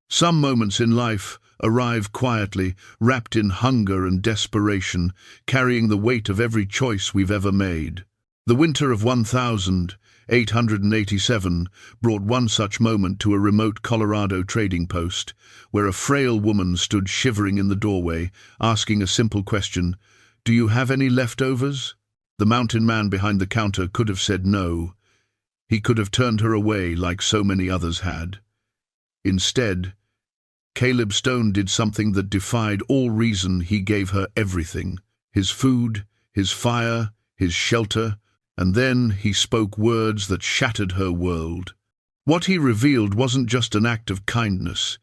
Some moments in life arrive quietly, wrapped in hunger and desperation, carrying the weight of every choice we've ever made. The winter of 1887 brought one such moment to a remote Colorado trading post, where a frail woman stood shivering in the doorway, asking a simple question, "Do you have any leftovers?" The mountain man behind the counter could have said no. He could have turned her away like so many others had. Instead, Caleb Stone did something that defied all reason. He gave her everything: his food, his fire, his shelter, and then he spoke words that shattered her world. What he revealed wasn't just an act of kindness.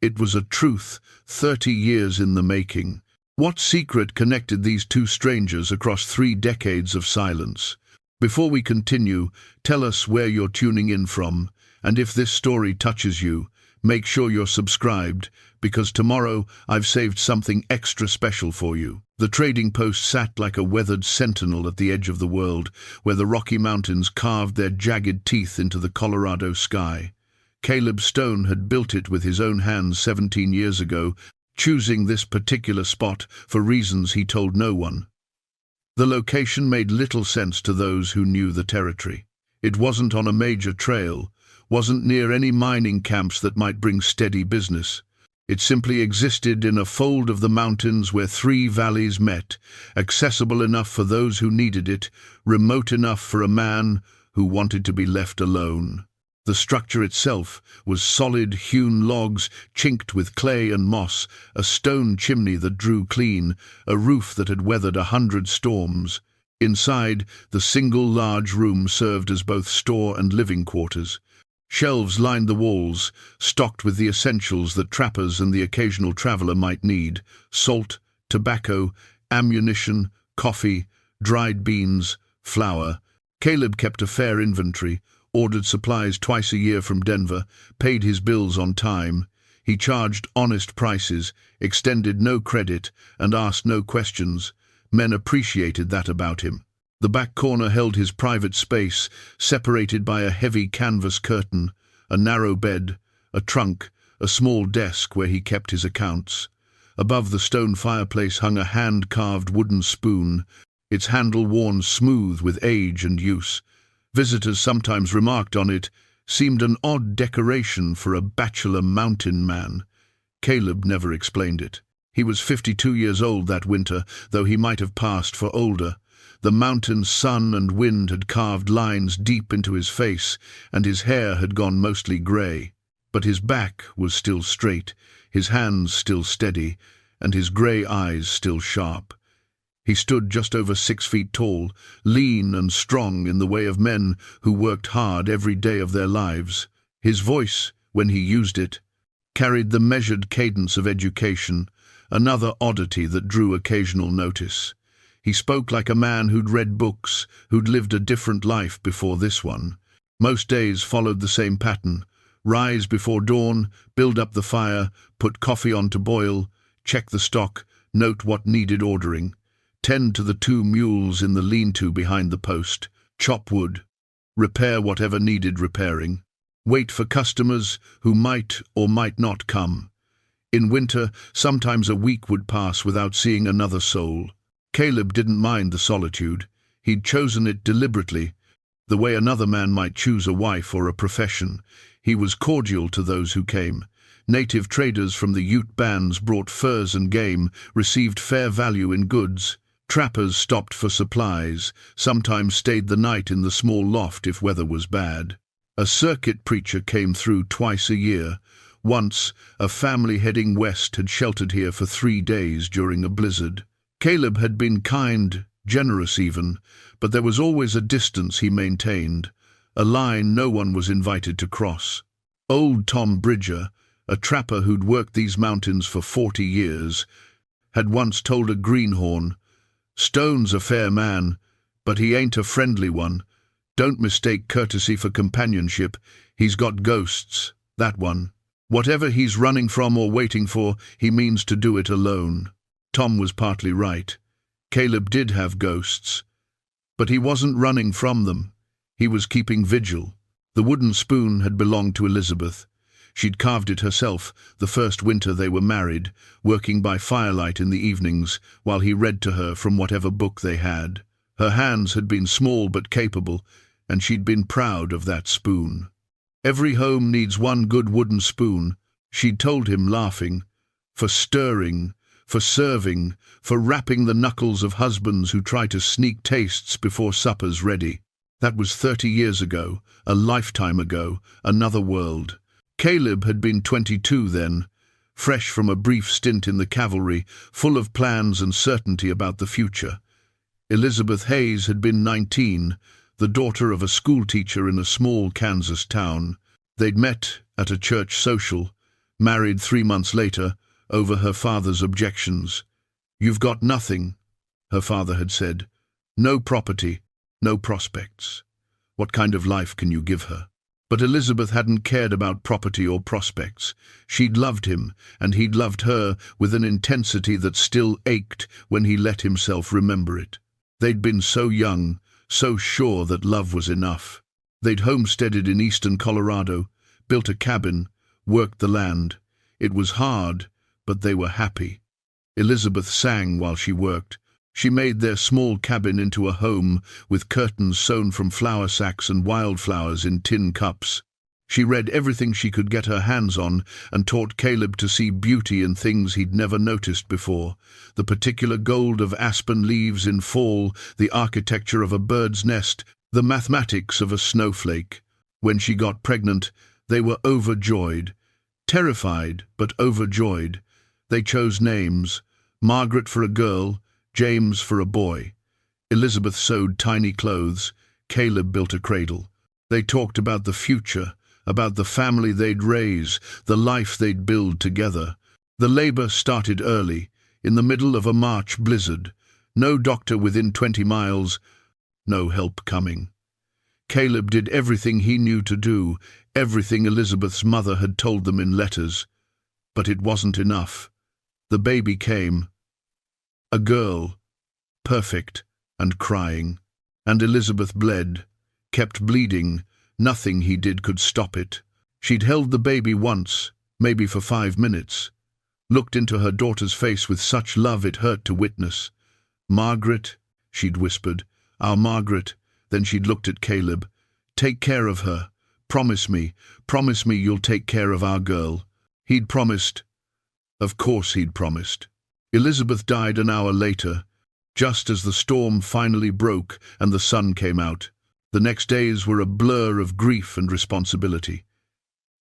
It was a truth 30 years in the making. What secret connected these two strangers across 3 decades of silence? Before we continue, tell us where you're tuning in from, and if this story touches you, make sure you're subscribed, because tomorrow I've saved something extra special for you. The trading post sat like a weathered sentinel at the edge of the world, where the Rocky Mountains carved their jagged teeth into the Colorado sky. Caleb Stone had built it with his own hands 17 years ago, choosing this particular spot for reasons he told no one. The location made little sense to those who knew the territory. It wasn't on a major trail, wasn't near any mining camps that might bring steady business. It simply existed in a fold of the mountains where 3 valleys met, accessible enough for those who needed it, remote enough for a man who wanted to be left alone. The structure itself was solid, hewn logs, chinked with clay and moss, a stone chimney that drew clean, a roof that had weathered 100 storms. Inside, the single large room served as both store and living quarters. Shelves lined the walls, stocked with the essentials that trappers and the occasional traveler might need: salt, tobacco, ammunition, coffee, dried beans, flour. Caleb kept a fair inventory, ordered supplies twice a year from Denver, paid his bills on time. He charged honest prices, extended no credit, and asked no questions. Men appreciated that about him. The back corner held his private space, separated by a heavy canvas curtain, a narrow bed, a trunk, a small desk where he kept his accounts. Above the stone fireplace hung a hand-carved wooden spoon, its handle worn smooth with age and use. Visitors sometimes remarked on it, seemed an odd decoration for a bachelor mountain man. Caleb never explained it. He was 52 years old that winter, though he might have passed for older. The mountain's sun and wind had carved lines deep into his face, and his hair had gone mostly grey. But his back was still straight, his hands still steady, and his grey eyes still sharp. He stood just over 6 feet tall, lean and strong in the way of men who worked hard every day of their lives. His voice, when he used it, carried the measured cadence of education, another oddity that drew occasional notice. He spoke like a man who'd read books, who'd lived a different life before this one. Most days followed the same pattern: rise before dawn, build up the fire, put coffee on to boil, check the stock, note what needed ordering, tend to the 2 mules in the lean-to behind the post, chop wood, repair whatever needed repairing, wait for customers who might or might not come. In winter, sometimes a week would pass without seeing another soul. Caleb didn't mind the solitude. He'd chosen it deliberately, the way another man might choose a wife or a profession. He was cordial to those who came. Native traders from the Ute bands brought furs and game, received fair value in goods. Trappers stopped for supplies, sometimes stayed the night in the small loft if weather was bad. A circuit preacher came through twice a year. Once, a family heading west had sheltered here for 3 days during a blizzard. Caleb had been kind, generous even, but there was always a distance he maintained, a line no one was invited to cross. Old Tom Bridger, a trapper who'd worked these mountains for 40 years, had once told a greenhorn, "Stone's a fair man, but he ain't a friendly one. Don't mistake courtesy for companionship. He's got ghosts, that one. Whatever he's running from or waiting for, he means to do it alone." Tom was partly right. Caleb did have ghosts, but he wasn't running from them. He was keeping vigil. The wooden spoon had belonged to Elizabeth. She'd carved it herself the first winter they were married, working by firelight in the evenings while he read to her from whatever book they had. Her hands had been small but capable, and she'd been proud of that spoon. "Every home needs one good wooden spoon," she'd told him, laughing, "for stirring, for serving, for rapping the knuckles of husbands who try to sneak tastes before supper's ready." That was 30 years ago, a lifetime ago, another world. Caleb had been 22 then, fresh from a brief stint in the cavalry, full of plans and certainty about the future. Elizabeth Hayes had been 19, the daughter of a schoolteacher in a small Kansas town. They'd met at a church social, married 3 months later, over her father's objections. "You've got nothing," her father had said. "No property, no prospects. What kind of life can you give her?" But Elizabeth hadn't cared about property or prospects. She'd loved him, and he'd loved her with an intensity that still ached when he let himself remember it. They'd been so young, so sure that love was enough. They'd homesteaded in eastern Colorado, built a cabin, worked the land. It was hard, but they were happy. Elizabeth sang while she worked. She made their small cabin into a home with curtains sewn from flour sacks and wildflowers in tin cups. She read everything she could get her hands on and taught Caleb to see beauty in things he'd never noticed before. The particular gold of aspen leaves in fall, the architecture of a bird's nest, the mathematics of a snowflake. When she got pregnant, they were overjoyed. Terrified, but overjoyed. They chose names: Margaret for a girl, James for a boy. Elizabeth sewed tiny clothes. Caleb built a cradle. They talked about the future, about the family they'd raise, the life they'd build together. The labor started early, in the middle of a March blizzard. No doctor within 20 miles, no help coming. Caleb did everything he knew to do, everything Elizabeth's mother had told them in letters. But it wasn't enough. The baby came. A girl, perfect and crying. And Elizabeth bled, kept bleeding. Nothing he did could stop it. She'd held the baby once, maybe for 5 minutes, looked into her daughter's face with such love it hurt to witness. "Margaret," she'd whispered, "our Margaret." Then she'd looked at Caleb. "Take care of her. Promise me you'll take care of our girl." He'd promised. Of course he'd promised. Elizabeth died an hour later, just as the storm finally broke and the sun came out. The next days were a blur of grief and responsibility.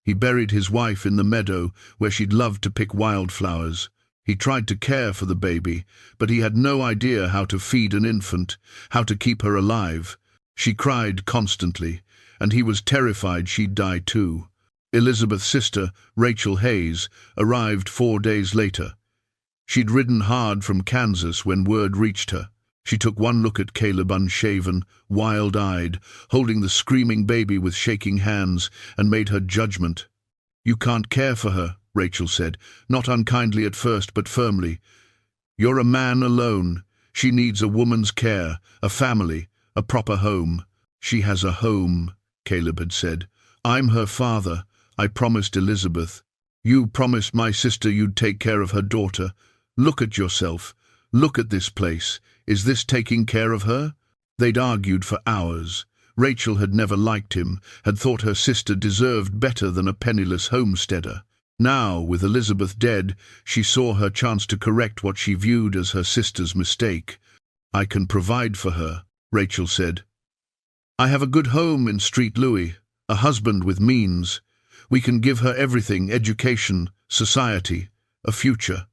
He buried his wife in the meadow where she'd loved to pick wildflowers. He tried to care for the baby, but he had no idea how to feed an infant, how to keep her alive. She cried constantly, and he was terrified she'd die too. Elizabeth's sister, Rachel Hayes, arrived 4 days later. She'd ridden hard from Kansas when word reached her. She took one look at Caleb, unshaven, wild-eyed, holding the screaming baby with shaking hands, and made her judgment. "You can't care for her," Rachel said, not unkindly at first, but firmly. "You're a man alone. She needs a woman's care, a family, a proper home." "She has a home," Caleb had said. "I'm her father. I promised Elizabeth. You promised my sister you'd take care of her daughter. Look at yourself. Look at this place. Is this taking care of her?" They'd argued for hours. Rachel had never liked him, had thought her sister deserved better than a penniless homesteader. Now, with Elizabeth dead, she saw her chance to correct what she viewed as her sister's mistake. "I can provide for her," Rachel said. "I have a good home in Street Louis, a husband with means. We can give her everything: education, society, a future.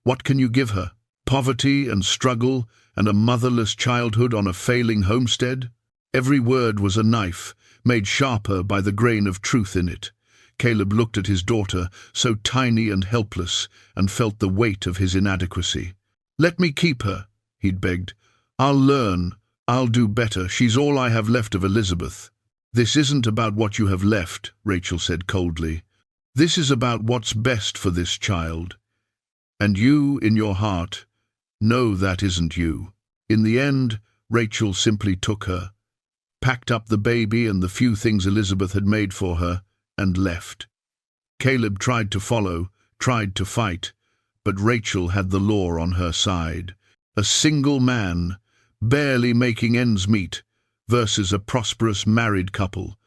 What can you give her? Poverty and struggle and a motherless childhood on a failing homestead?" Every word was a knife, made sharper by the grain of truth in it. Caleb looked at his daughter, so tiny and helpless, and felt the weight of his inadequacy. "Let me keep her," he'd begged. "I'll learn. I'll do better. She's all I have left of Elizabeth." "This isn't about what you have left," Rachel said coldly. "This is about what's best for this child. And you, in your heart, know that isn't you." In the end, Rachel simply took her, packed up the baby and the few things Elizabeth had made for her, and left. Caleb tried to follow, tried to fight, but Rachel had the law on her side. A single man, barely making ends meet, versus a prosperous married couple.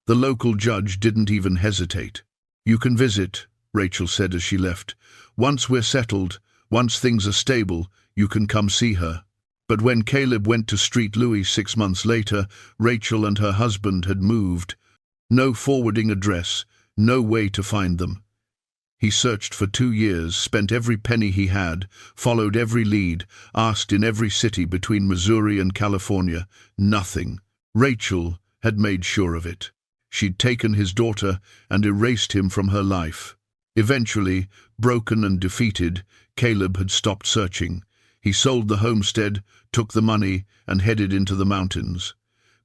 The local judge didn't even hesitate. "You can visit," Rachel said as she left. "Once we're settled, once things are stable, you can come see her." But when Caleb went to Street Louis 6 months later, Rachel and her husband had moved. No forwarding address, no way to find them. He searched for 2 years, spent every penny he had, followed every lead, asked in every city between Missouri and California. Nothing. Rachel had made sure of it. She'd taken his daughter and erased him from her life. Eventually, broken and defeated, Caleb had stopped searching. He sold the homestead, took the money, and headed into the mountains.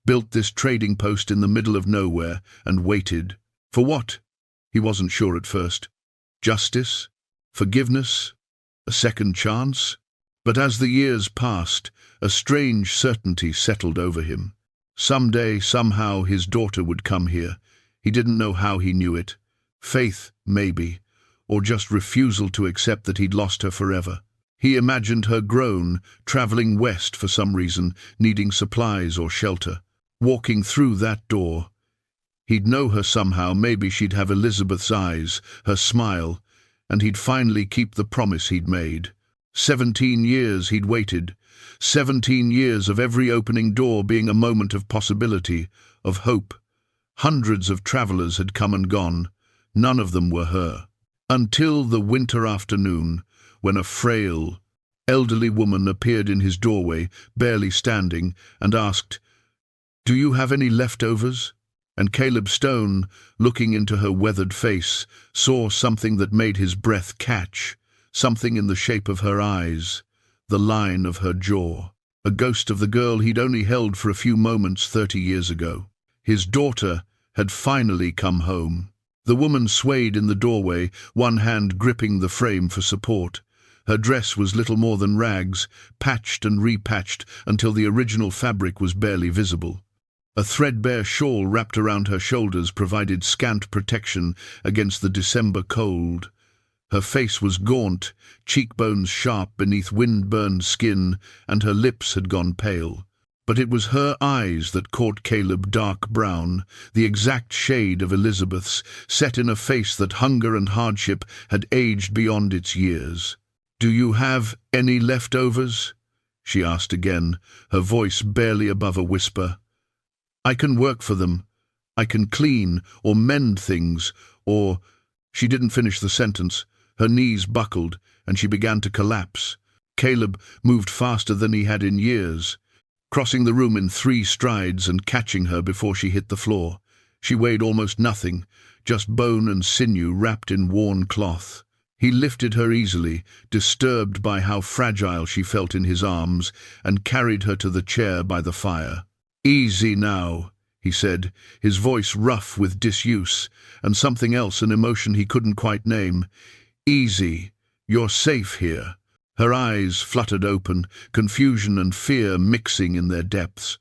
Built this trading post in the middle of nowhere and waited. For what? He wasn't sure at first. Justice? Forgiveness? A second chance? But as the years passed, a strange certainty settled over him. Someday, somehow, his daughter would come here. He didn't know how he knew it. Faith, maybe, or just refusal to accept that he'd lost her forever. He imagined her grown, traveling west for some reason, needing supplies or shelter. Walking through that door, he'd know her somehow. Maybe she'd have Elizabeth's eyes, her smile, and he'd finally keep the promise he'd made. 17 years he'd waited. 17 years of every opening door being a moment of possibility, of hope. Hundreds of travelers had come and gone. None of them were her. Until the winter afternoon, when a frail, elderly woman appeared in his doorway, barely standing, and asked, "Do you have any leftovers?" And Caleb Stone, looking into her weathered face, saw something that made his breath catch, something in the shape of her eyes, the line of her jaw, a ghost of the girl he'd only held for a few moments 30 years ago. His daughter had finally come home. The woman swayed in the doorway, one hand gripping the frame for support. Her dress was little more than rags, patched and repatched until the original fabric was barely visible. A threadbare shawl wrapped around her shoulders provided scant protection against the December cold. Her face was gaunt, cheekbones sharp beneath wind-burned skin, and her lips had gone pale. But it was her eyes that caught Caleb, dark brown, the exact shade of Elizabeth's, set in a face that hunger and hardship had aged beyond its years. "Do you have any leftovers?" she asked again, her voice barely above a whisper. "I can work for them. I can clean or mend things, or—" She didn't finish the sentence. Her knees buckled, and she began to collapse. Caleb moved faster than he had in years, crossing the room in 3 strides and catching her before she hit the floor. She weighed almost nothing, just bone and sinew wrapped in worn cloth. He lifted her easily, disturbed by how fragile she felt in his arms, and carried her to the chair by the fire. "Easy now," he said, his voice rough with disuse, and something else, an emotion he couldn't quite name. "Easy. You're safe here." Her eyes fluttered open, confusion and fear mixing in their depths.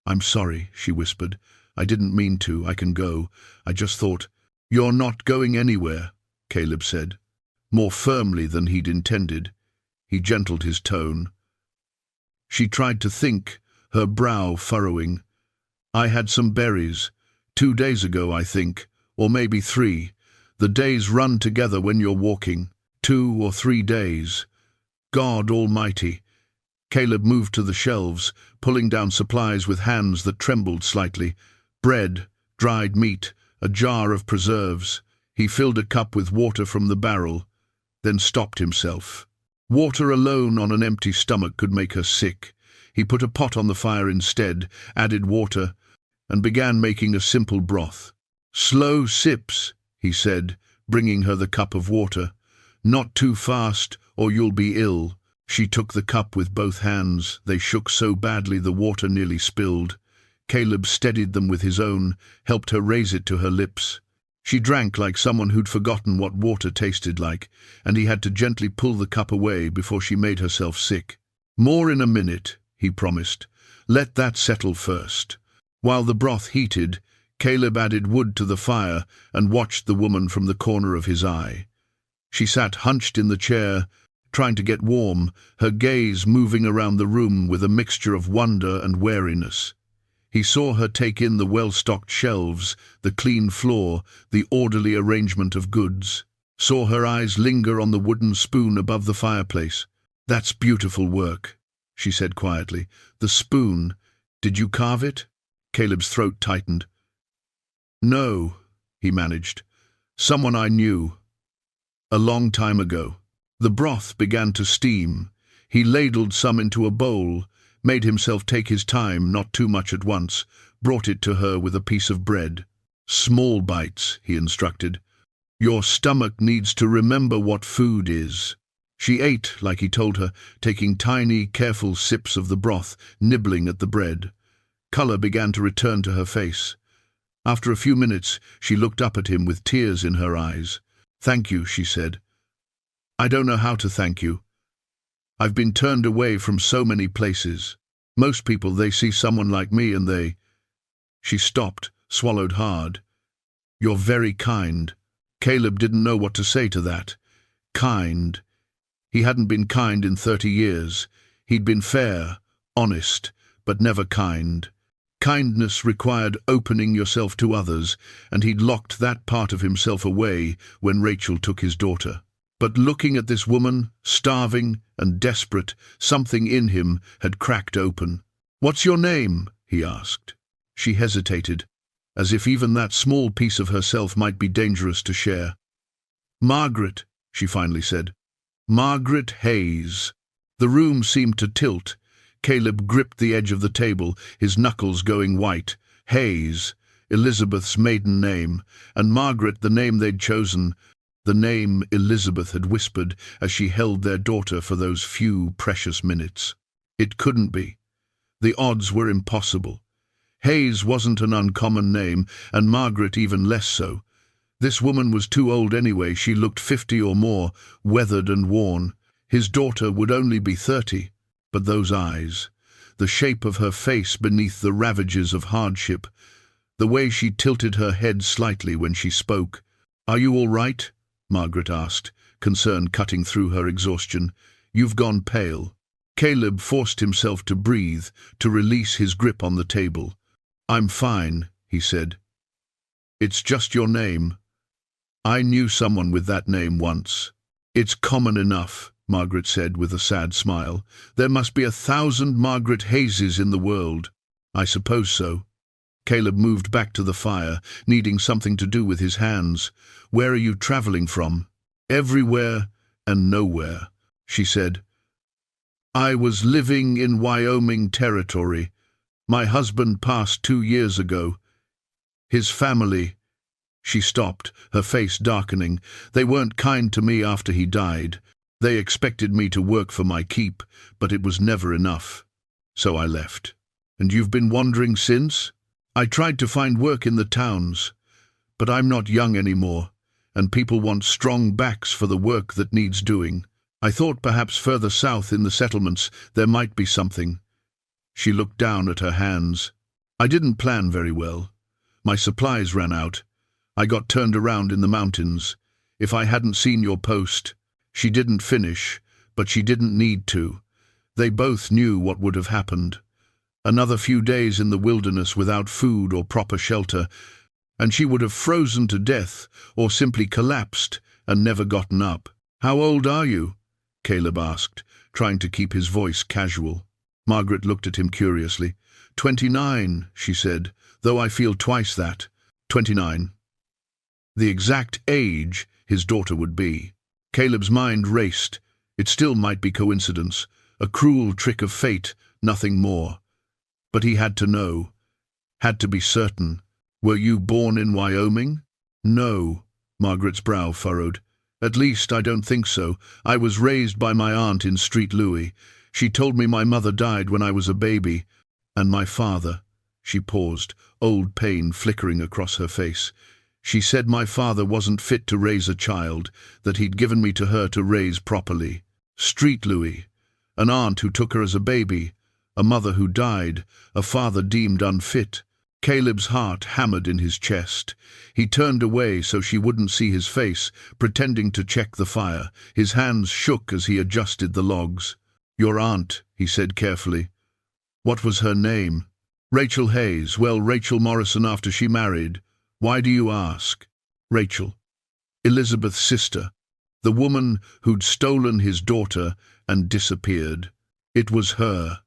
"I'm sorry," she whispered. "I didn't mean to. I can go. I just thought—" "You're not going anywhere," Caleb said, more firmly than he'd intended. He gentled his tone. She tried to think, her brow furrowing. "I had some berries. 2 days ago, I think, or maybe 3. The days run together when you're walking. 2 or 3 days. God Almighty." Caleb moved to the shelves, pulling down supplies with hands that trembled slightly. Bread, dried meat, a jar of preserves. He filled a cup with water from the barrel, then stopped himself. Water alone on an empty stomach could make her sick. He put a pot on the fire instead, added water, and began making a simple broth. "Slow sips," he said, bringing her the cup of water. "Not too fast, or you'll be ill." She took the cup with both hands. They shook so badly the water nearly spilled. Caleb steadied them with his own, helped her raise it to her lips. She drank like someone who'd forgotten what water tasted like, and he had to gently pull the cup away before she made herself sick. "More in a minute," he promised. "Let that settle first." While the broth heated, Caleb added wood to the fire and watched the woman from the corner of his eye. She sat hunched in the chair, trying to get warm, her gaze moving around the room with a mixture of wonder and wariness. He saw her take in the well-stocked shelves, the clean floor, the orderly arrangement of goods. Saw her eyes linger on the wooden spoon above the fireplace. "That's beautiful work," she said quietly. "The spoon, did you carve it?" Caleb's throat tightened. "No," he managed. "Someone I knew. A long time ago." The broth began to steam. He ladled some into a bowl, made himself take his time, not too much at once, brought it to her with a piece of bread. "Small bites," he instructed. "Your stomach needs to remember what food is." She ate like he told her, taking tiny, careful sips of the broth, nibbling at the bread. Colour began to return to her face. After a few minutes, she looked up at him with tears in her eyes. "Thank you," she said. "I don't know how to thank you. I've been turned away from so many places. Most people, they see someone like me and they—" She stopped, swallowed hard. "You're very kind." Caleb didn't know what to say to that. Kind. He hadn't been kind in 30 years. He'd been fair, honest, but never kind. Kindness required opening yourself to others, and he'd locked that part of himself away when Rachel took his daughter. But looking at this woman, starving and desperate, something in him had cracked open. "What's your name?" he asked. She hesitated, as if even that small piece of herself might be dangerous to share. "Margaret," she finally said. "Margaret Hayes." The room seemed to tilt. Caleb gripped the edge of the table, his knuckles going white. Hayes, Elizabeth's maiden name, and Margaret the name they'd chosen, the name Elizabeth had whispered as she held their daughter for those few precious minutes. It couldn't be. The odds were impossible. Hayes wasn't an uncommon name, and Margaret even less so. This woman was too old anyway. She looked 50 or more, weathered and worn. His daughter would only be 30. But those eyes, the shape of her face beneath the ravages of hardship, the way she tilted her head slightly when she spoke. "Are you all right?" Margaret asked, concern cutting through her exhaustion. "You've gone pale." Caleb forced himself to breathe, to release his grip on the table. "I'm fine," he said. "It's just your name. I knew someone with that name once." "It's common enough," Margaret said with a sad smile. "There must be 1,000 Margaret Hayeses in the world." "I suppose so." Caleb moved back to the fire, needing something to do with his hands. "Where are you traveling from?" "Everywhere and nowhere," she said. "I was living in Wyoming territory. My husband passed 2 years ago. His family—" She stopped, her face darkening. "They weren't kind to me after he died. They expected me to work for my keep, but it was never enough. So I left." "And you've been wandering since?" "I tried to find work in the towns. But I'm not young anymore, and people want strong backs for the work that needs doing. I thought perhaps further south in the settlements there might be something." She looked down at her hands. "I didn't plan very well. My supplies ran out. I got turned around in the mountains. If I hadn't seen your post—" She didn't finish, but she didn't need to. They both knew what would have happened. Another few days in the wilderness without food or proper shelter, and she would have frozen to death or simply collapsed and never gotten up. "How old are you?" Caleb asked, trying to keep his voice casual. Margaret looked at him curiously. 29, she said, "though I feel twice that." 29. The exact age his daughter would be. Caleb's mind raced. It still might be coincidence, a cruel trick of fate, nothing more. But he had to know, had to be certain. "Were you born in Wyoming?" "No," Margaret's brow furrowed. "At least, I don't think so. I was raised by my aunt in Street Louis. She told me my mother died when I was a baby. And my father—" She paused, old pain flickering across her face. "She said my father wasn't fit to raise a child, that he'd given me to her to raise properly. Street Louis. An aunt who took her as a baby, a mother who died, a father deemed unfit. Caleb's heart hammered in his chest. He turned away so she wouldn't see his face, pretending to check the fire. His hands shook as he adjusted the logs. "Your aunt," he said carefully. "What was her name?" "Rachel Hayes. Well, Rachel Morrison after she married. Why do you ask?" "Rachel. Elizabeth's sister. The woman who'd stolen his daughter and disappeared. It was her.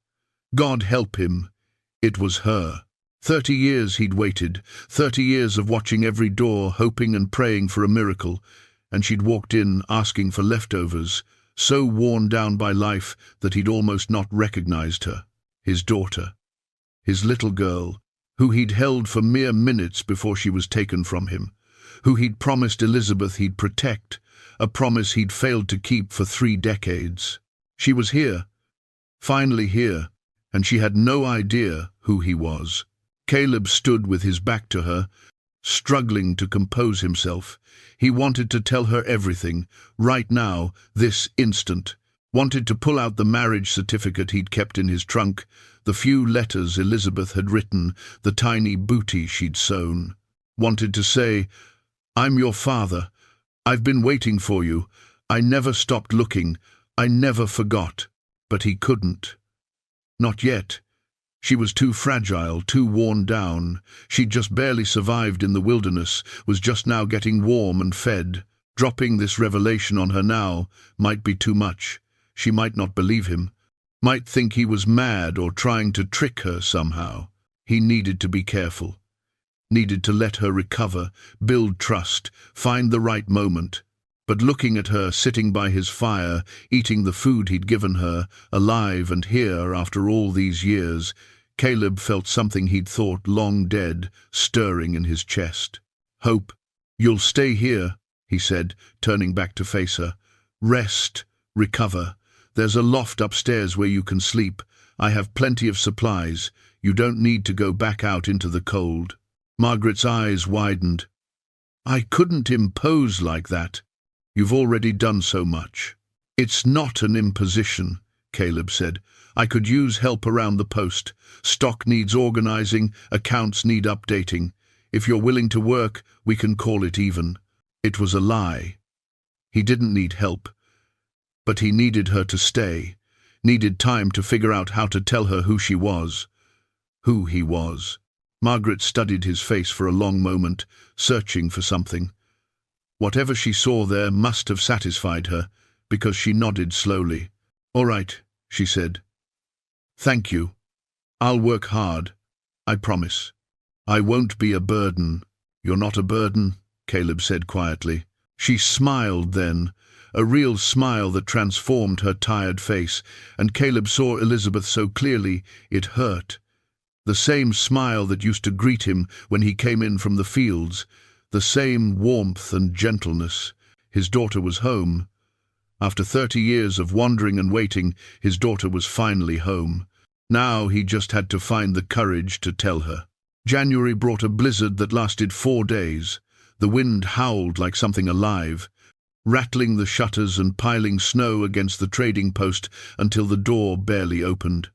God help him. It was her. 30 years he'd waited, 30 years of watching every door, hoping and praying for a miracle, and she'd walked in asking for leftovers, so worn down by life that he'd almost not recognized her. His daughter. His little girl, who he'd held for mere minutes before she was taken from him, who he'd promised Elizabeth he'd protect, a promise he'd failed to keep for 3 decades. She was here, finally here, and she had no idea who he was. Caleb stood with his back to her, struggling to compose himself. He wanted to tell her everything, right now, this instant. Wanted to pull out the marriage certificate he'd kept in his trunk, the few letters Elizabeth had written, the tiny booty she'd sewn. Wanted to say, "I'm your father. I've been waiting for you. I never stopped looking. I never forgot." But he couldn't. Not yet. She was too fragile, too worn down. She'd just barely survived in the wilderness, was just now getting warm and fed. Dropping this revelation on her now might be too much. She might not believe him, might think he was mad or trying to trick her somehow. He needed to be careful. Needed to let her recover, build trust, find the right moment. But looking at her sitting by his fire, eating the food he'd given her, alive and here after all these years, Caleb felt something he'd thought long dead, stirring in his chest. "Hope, you'll stay here," he said, turning back to face her. "Rest, recover. There's a loft upstairs where you can sleep. I have plenty of supplies. You don't need to go back out into the cold." Margaret's eyes widened. "I couldn't impose like that. You've already done so much." "It's not an imposition," Caleb said. "I could use help around the post. Stock needs organizing, accounts need updating. If you're willing to work, we can call it even." It was a lie. He didn't need help, but he needed her to stay, needed time to figure out how to tell her who she was, who he was. Margaret studied his face for a long moment, searching for something. Whatever she saw there must have satisfied her, because she nodded slowly. "All right," she said. "Thank you. I'll work hard. I promise. I won't be a burden." "You're not a burden," Caleb said quietly. She smiled then, a real smile that transformed her tired face, and Caleb saw Elizabeth so clearly it hurt. The same smile that used to greet him when he came in from the fields, the same warmth and gentleness. His daughter was home. After 30 years of wandering and waiting, his daughter was finally home. Now he just had to find the courage to tell her. January brought a blizzard that lasted 4 days. The wind howled like something alive, rattling the shutters and piling snow against the trading post until the door barely opened.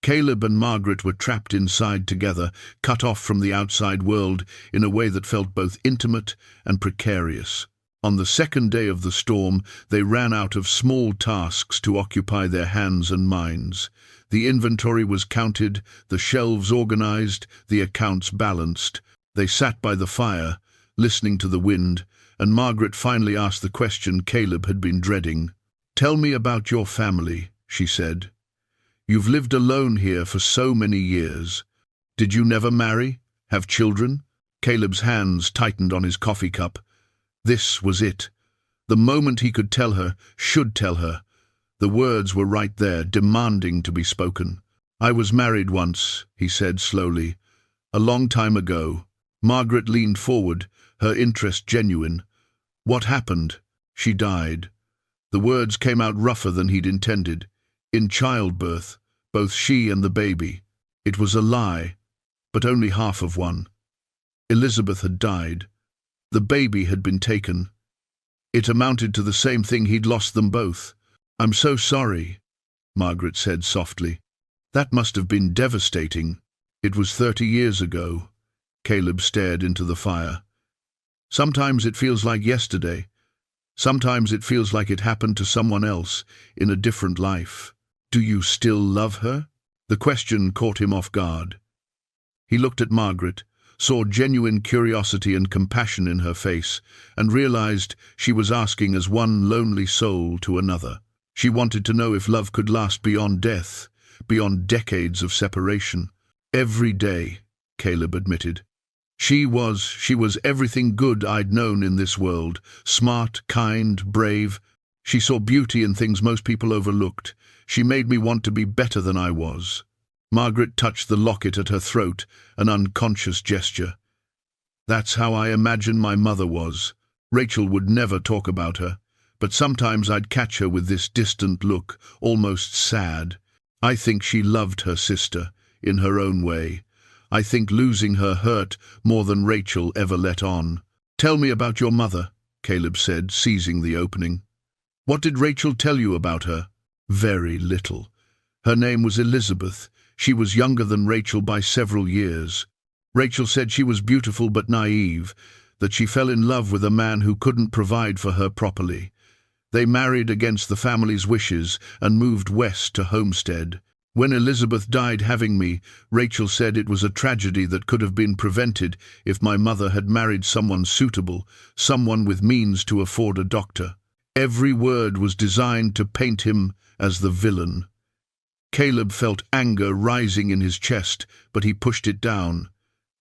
Caleb and Margaret were trapped inside together, cut off from the outside world in a way that felt both intimate and precarious. On the second day of the storm, they ran out of small tasks to occupy their hands and minds. The inventory was counted, the shelves organized, the accounts balanced. They sat by the fire, listening to the wind, and Margaret finally asked the question Caleb had been dreading. "Tell me about your family," she said. "You've lived alone here for so many years. Did you never marry? Have children?" Caleb's hands tightened on his coffee cup. This was it. The moment he could tell her, should tell her. The words were right there, demanding to be spoken. "I was married once," he said slowly. "A long time ago." Margaret leaned forward, her interest genuine. "What happened?" "She died." The words came out rougher than he'd intended. "In childbirth, both she and the baby. It was a lie, but only half of one. Elizabeth had died. The baby had been taken. It amounted to the same thing, he'd lost them both." "I'm so sorry," Margaret said softly. "That must have been devastating." "It was 30 years ago," Caleb stared into the fire. Sometimes it feels like yesterday. Sometimes it feels like it happened to someone else in a different life. Do you still love her? The question caught him off guard. He looked at Margaret, saw genuine curiosity and compassion in her face, and realized she was asking as one lonely soul to another. She wanted to know if love could last beyond death, beyond decades of separation. Every day, Caleb admitted. She was everything good I'd known in this world. Smart, kind, brave. She saw beauty in things most people overlooked. She made me want to be better than I was. Margaret touched the locket at her throat, an unconscious gesture. That's how I imagine my mother was. Rachel would never talk about her, but sometimes I'd catch her with this distant look, almost sad. I think she loved her sister, in her own way. I think losing her hurt more than Rachel ever let on. Tell me about your mother, Caleb said, seizing the opening. What did Rachel tell you about her? Very little. Her name was Elizabeth. She was younger than Rachel by several years. Rachel said she was beautiful but naive, that she fell in love with a man who couldn't provide for her properly. They married against the family's wishes and moved west to Homestead. When Elizabeth died having me, Rachel said it was a tragedy that could have been prevented if my mother had married someone suitable, someone with means to afford a doctor. Every word was designed to paint him as the villain. Caleb felt anger rising in his chest, but he pushed it down.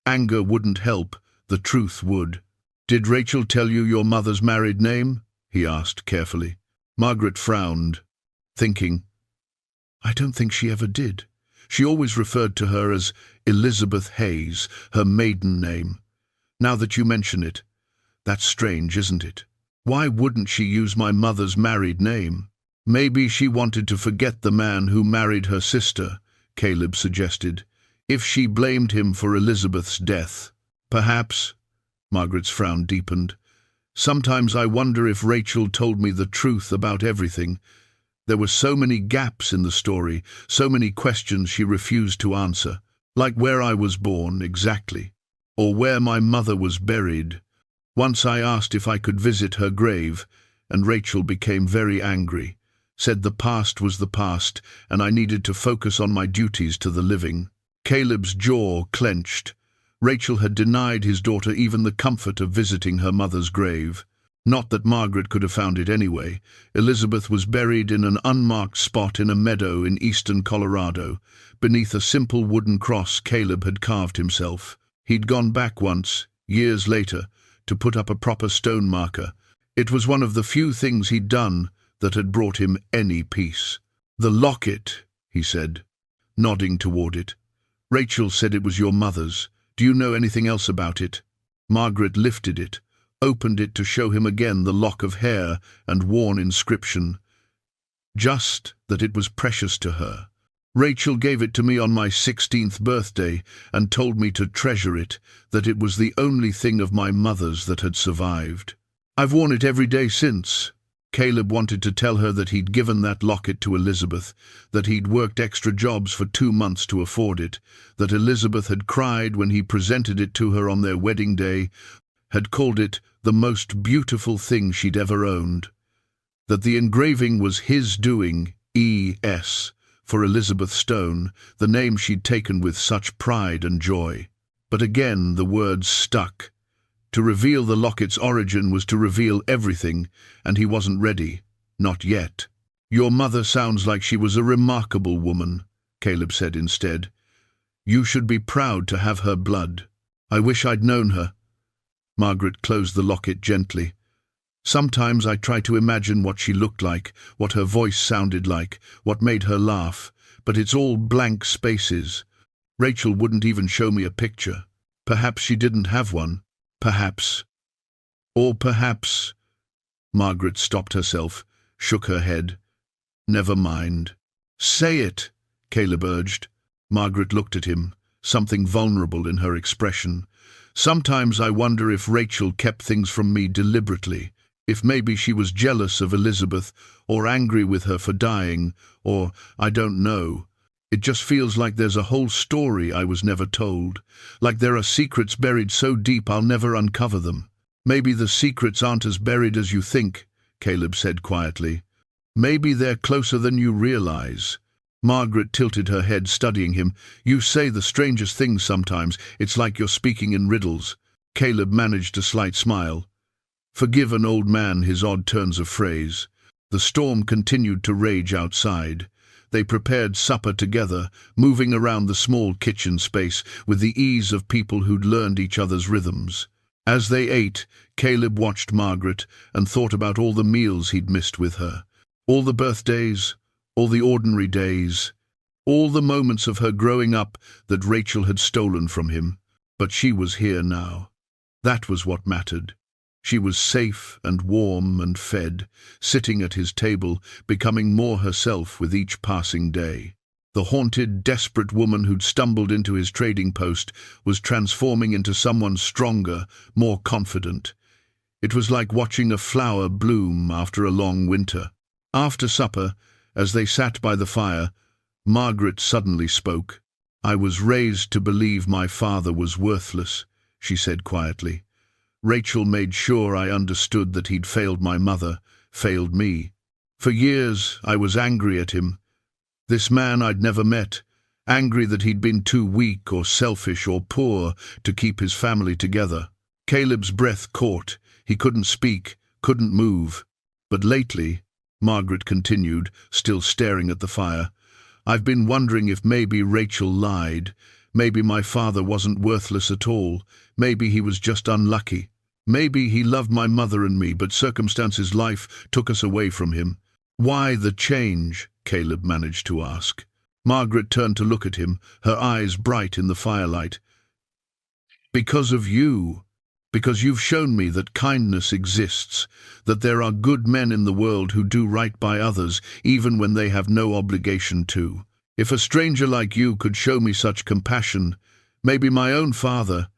Anger wouldn't help, the truth would. Did Rachel tell you your mother's married name? He asked carefully. Margaret frowned, thinking, I don't think she ever did. She always referred to her as Elizabeth Hayes, her maiden name. Now that you mention it, that's strange, isn't it? Why wouldn't she use my mother's married name? Maybe she wanted to forget the man who married her sister, Caleb suggested, if she blamed him for Elizabeth's death. Perhaps. Margaret's frown deepened. Sometimes I wonder if Rachel told me the truth about everything. There were so many gaps in the story, so many questions she refused to answer, like where I was born, exactly, or where my mother was buried. Once I asked if I could visit her grave, and Rachel became very angry, said the past was the past, and I needed to focus on my duties to the living. Caleb's jaw clenched. Rachel had denied his daughter even the comfort of visiting her mother's grave. Not that Margaret could have found it anyway. Elizabeth was buried in an unmarked spot in a meadow in eastern Colorado, beneath a simple wooden cross Caleb had carved himself. He'd gone back once, years later, to put up a proper stone marker. It was one of the few things he'd done that had brought him any peace. The locket, he said, nodding toward it. Rachel said it was your mother's. Do you know anything else about it? Margaret lifted it, opened it to show him again the lock of hair and worn inscription. Just that it was precious to her. Rachel gave it to me on my 16th birthday and told me to treasure it, that it was the only thing of my mother's that had survived. I've worn it every day since. Caleb wanted to tell her that he'd given that locket to Elizabeth, that he'd worked extra jobs for 2 months to afford it, that Elizabeth had cried when he presented it to her on their wedding day, had called it the most beautiful thing she'd ever owned, that the engraving was his doing, E.S., for Elizabeth Stone, the name she'd taken with such pride and joy. But again the words stuck. To reveal the locket's origin was to reveal everything, and he wasn't ready. Not yet. Your mother sounds like she was a remarkable woman, Caleb said instead. You should be proud to have her blood. I wish I'd known her. Margaret closed the locket gently. Sometimes I try to imagine what she looked like, what her voice sounded like, what made her laugh, but it's all blank spaces. Rachel wouldn't even show me a picture. Perhaps she didn't have one. Perhaps. Or perhaps. Margaret stopped herself, shook her head. Never mind. Say it, Caleb urged. Margaret looked at him, something vulnerable in her expression. Sometimes I wonder if Rachel kept things from me deliberately, if maybe she was jealous of Elizabeth, or angry with her for dying, or, I don't know. It just feels like there's a whole story I was never told, like there are secrets buried so deep I'll never uncover them. Maybe the secrets aren't as buried as you think, Caleb said quietly. Maybe they're closer than you realize. Margaret tilted her head, studying him. You say the strangest things sometimes. It's like you're speaking in riddles. Caleb managed a slight smile. Forgive an old man his odd turns of phrase. The storm continued to rage outside. They prepared supper together, moving around the small kitchen space with the ease of people who'd learned each other's rhythms. As they ate, Caleb watched Margaret and thought about all the meals he'd missed with her. All the birthdays, all the ordinary days, all the moments of her growing up that Rachel had stolen from him. But she was here now. That was what mattered. She was safe and warm and fed, sitting at his table, becoming more herself with each passing day. The haunted, desperate woman who'd stumbled into his trading post was transforming into someone stronger, more confident. It was like watching a flower bloom after a long winter. After supper, as they sat by the fire, Margaret suddenly spoke. I was raised to believe my father was worthless, she said quietly. Rachel made sure I understood that he'd failed my mother, failed me. For years I was angry at him. This man I'd never met, angry that he'd been too weak or selfish or poor to keep his family together. Caleb's breath caught. He couldn't speak, couldn't move. But lately, Margaret continued, still staring at the fire, I've been wondering if maybe Rachel lied. Maybe my father wasn't worthless at all. Maybe he was just unlucky. Maybe he loved my mother and me, but circumstances, life, took us away from him. Why the change? Caleb managed to ask. Margaret turned to look at him, her eyes bright in the firelight. Because of you. Because you've shown me that kindness exists, that there are good men in the world who do right by others, even when they have no obligation to. If a stranger like you could show me such compassion, maybe my own father—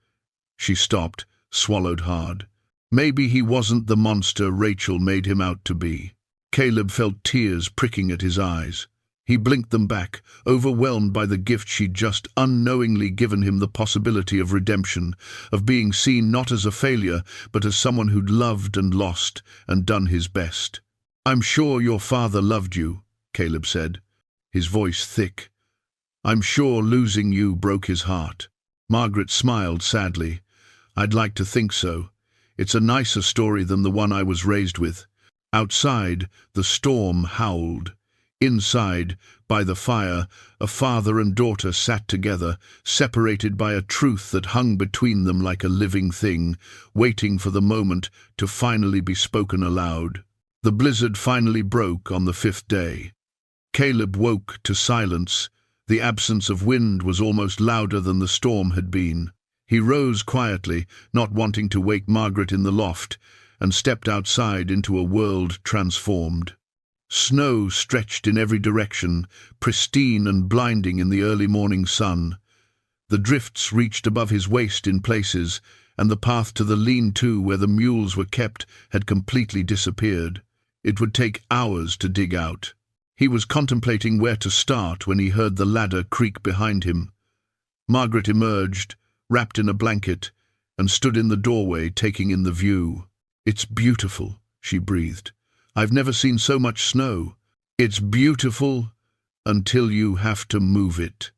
She stopped, swallowed hard. Maybe he wasn't the monster Rachel made him out to be. Caleb felt tears pricking at his eyes. He blinked them back, overwhelmed by the gift she'd just unknowingly given him, the possibility of redemption, of being seen not as a failure, but as someone who'd loved and lost and done his best. I'm sure your father loved you, Caleb said, his voice thick. I'm sure losing you broke his heart. Margaret smiled sadly. I'd like to think so. It's a nicer story than the one I was raised with. Outside, the storm howled. Inside, by the fire, a father and daughter sat together, separated by a truth that hung between them like a living thing, waiting for the moment to finally be spoken aloud. The blizzard finally broke on the 5th day. Caleb woke to silence. The absence of wind was almost louder than the storm had been. He rose quietly, not wanting to wake Margaret in the loft, and stepped outside into a world transformed. Snow stretched in every direction, pristine and blinding in the early morning sun. The drifts reached above his waist in places, and the path to the lean-to where the mules were kept had completely disappeared. It would take hours to dig out. He was contemplating where to start when he heard the ladder creak behind him. Margaret emerged, wrapped in a blanket, and stood in the doorway taking in the view. It's beautiful, she breathed. I've never seen so much snow. It's beautiful until you have to move it,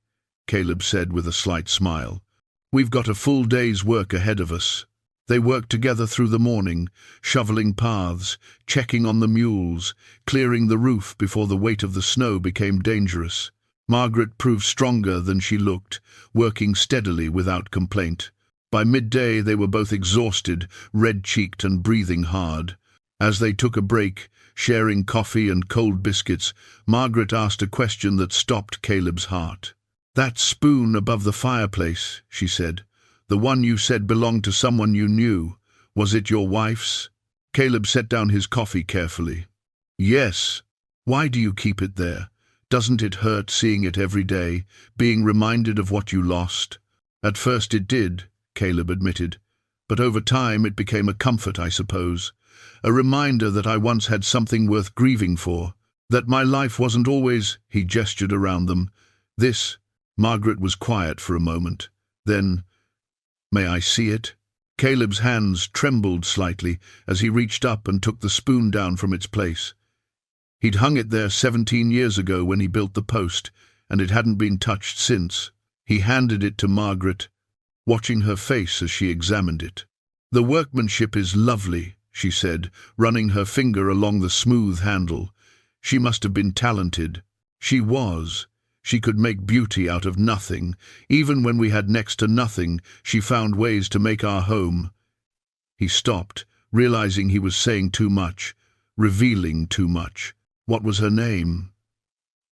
Caleb said with a slight smile. We've got a full day's work ahead of us. They worked together through the morning, shoveling paths, checking on the mules, clearing the roof before the weight of the snow became dangerous. Margaret proved stronger than she looked, working steadily without complaint. By midday they were both exhausted, red-cheeked and breathing hard. As they took a break, sharing coffee and cold biscuits, Margaret asked a question that stopped Caleb's heart. That spoon above the fireplace, she said, the one you said belonged to someone you knew, was it your wife's? Caleb set down his coffee carefully. Yes. Why do you keep it there? Doesn't it hurt seeing it every day, being reminded of what you lost? At first it did, Caleb admitted, but over time it became a comfort, I suppose. A reminder that I once had something worth grieving for, that my life wasn't always— He gestured around them. This, Margaret was quiet for a moment. Then, may I see it? Caleb's hands trembled slightly as he reached up and took the spoon down from its place. He'd hung it there 17 years ago when he built the post, and it hadn't been touched since. He handed it to Margaret, watching her face as she examined it. "The workmanship is lovely," she said, running her finger along the smooth handle. "She must have been talented." She was. She could make beauty out of nothing. Even when we had next to nothing, she found ways to make our home. He stopped, realizing he was saying too much, revealing too much. "What was her name?"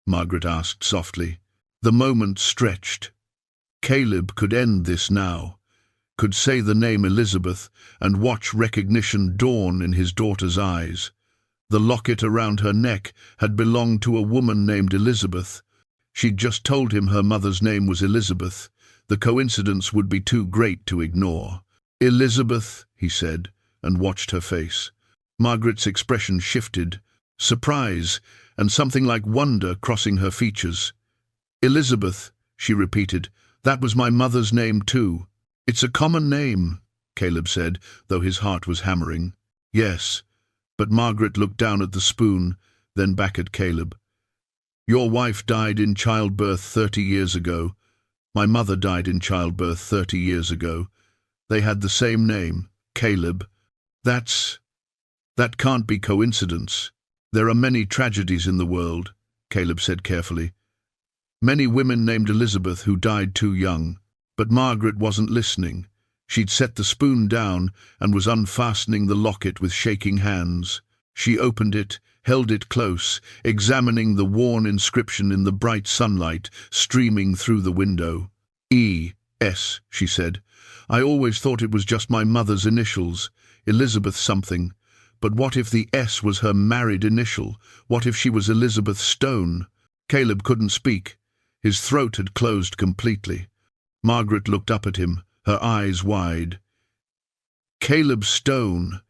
Margaret asked softly. The moment stretched. Caleb could end this now, could say the name Elizabeth and watch recognition dawn in his daughter's eyes. The locket around her neck had belonged to a woman named Elizabeth. She'd just told him her mother's name was Elizabeth. The coincidence would be too great to ignore. "Elizabeth," he said, and watched her face. Margaret's expression shifted, surprise and something like wonder crossing her features. "Elizabeth," she repeated. "That was my mother's name too." "It's a common name," Caleb said, though his heart was hammering. "Yes," but Margaret looked down at the spoon, then back at Caleb. "Your wife died in childbirth 30 years ago. My mother died in childbirth 30 years ago. They had the same name, Caleb. That can't be coincidence. There are many tragedies in the world," Caleb said carefully. "Many women named Elizabeth who died too young." But Margaret wasn't listening. She'd set the spoon down and was unfastening the locket with shaking hands. She opened it, held it close, examining the worn inscription in the bright sunlight streaming through the window. "E.S.," she said. "I always thought it was just my mother's initials, Elizabeth something. But what if the S was her married initial? What if she was Elizabeth Stone?" Caleb couldn't speak. His throat had closed completely. Margaret looked up at him, her eyes wide. "Caleb Stone.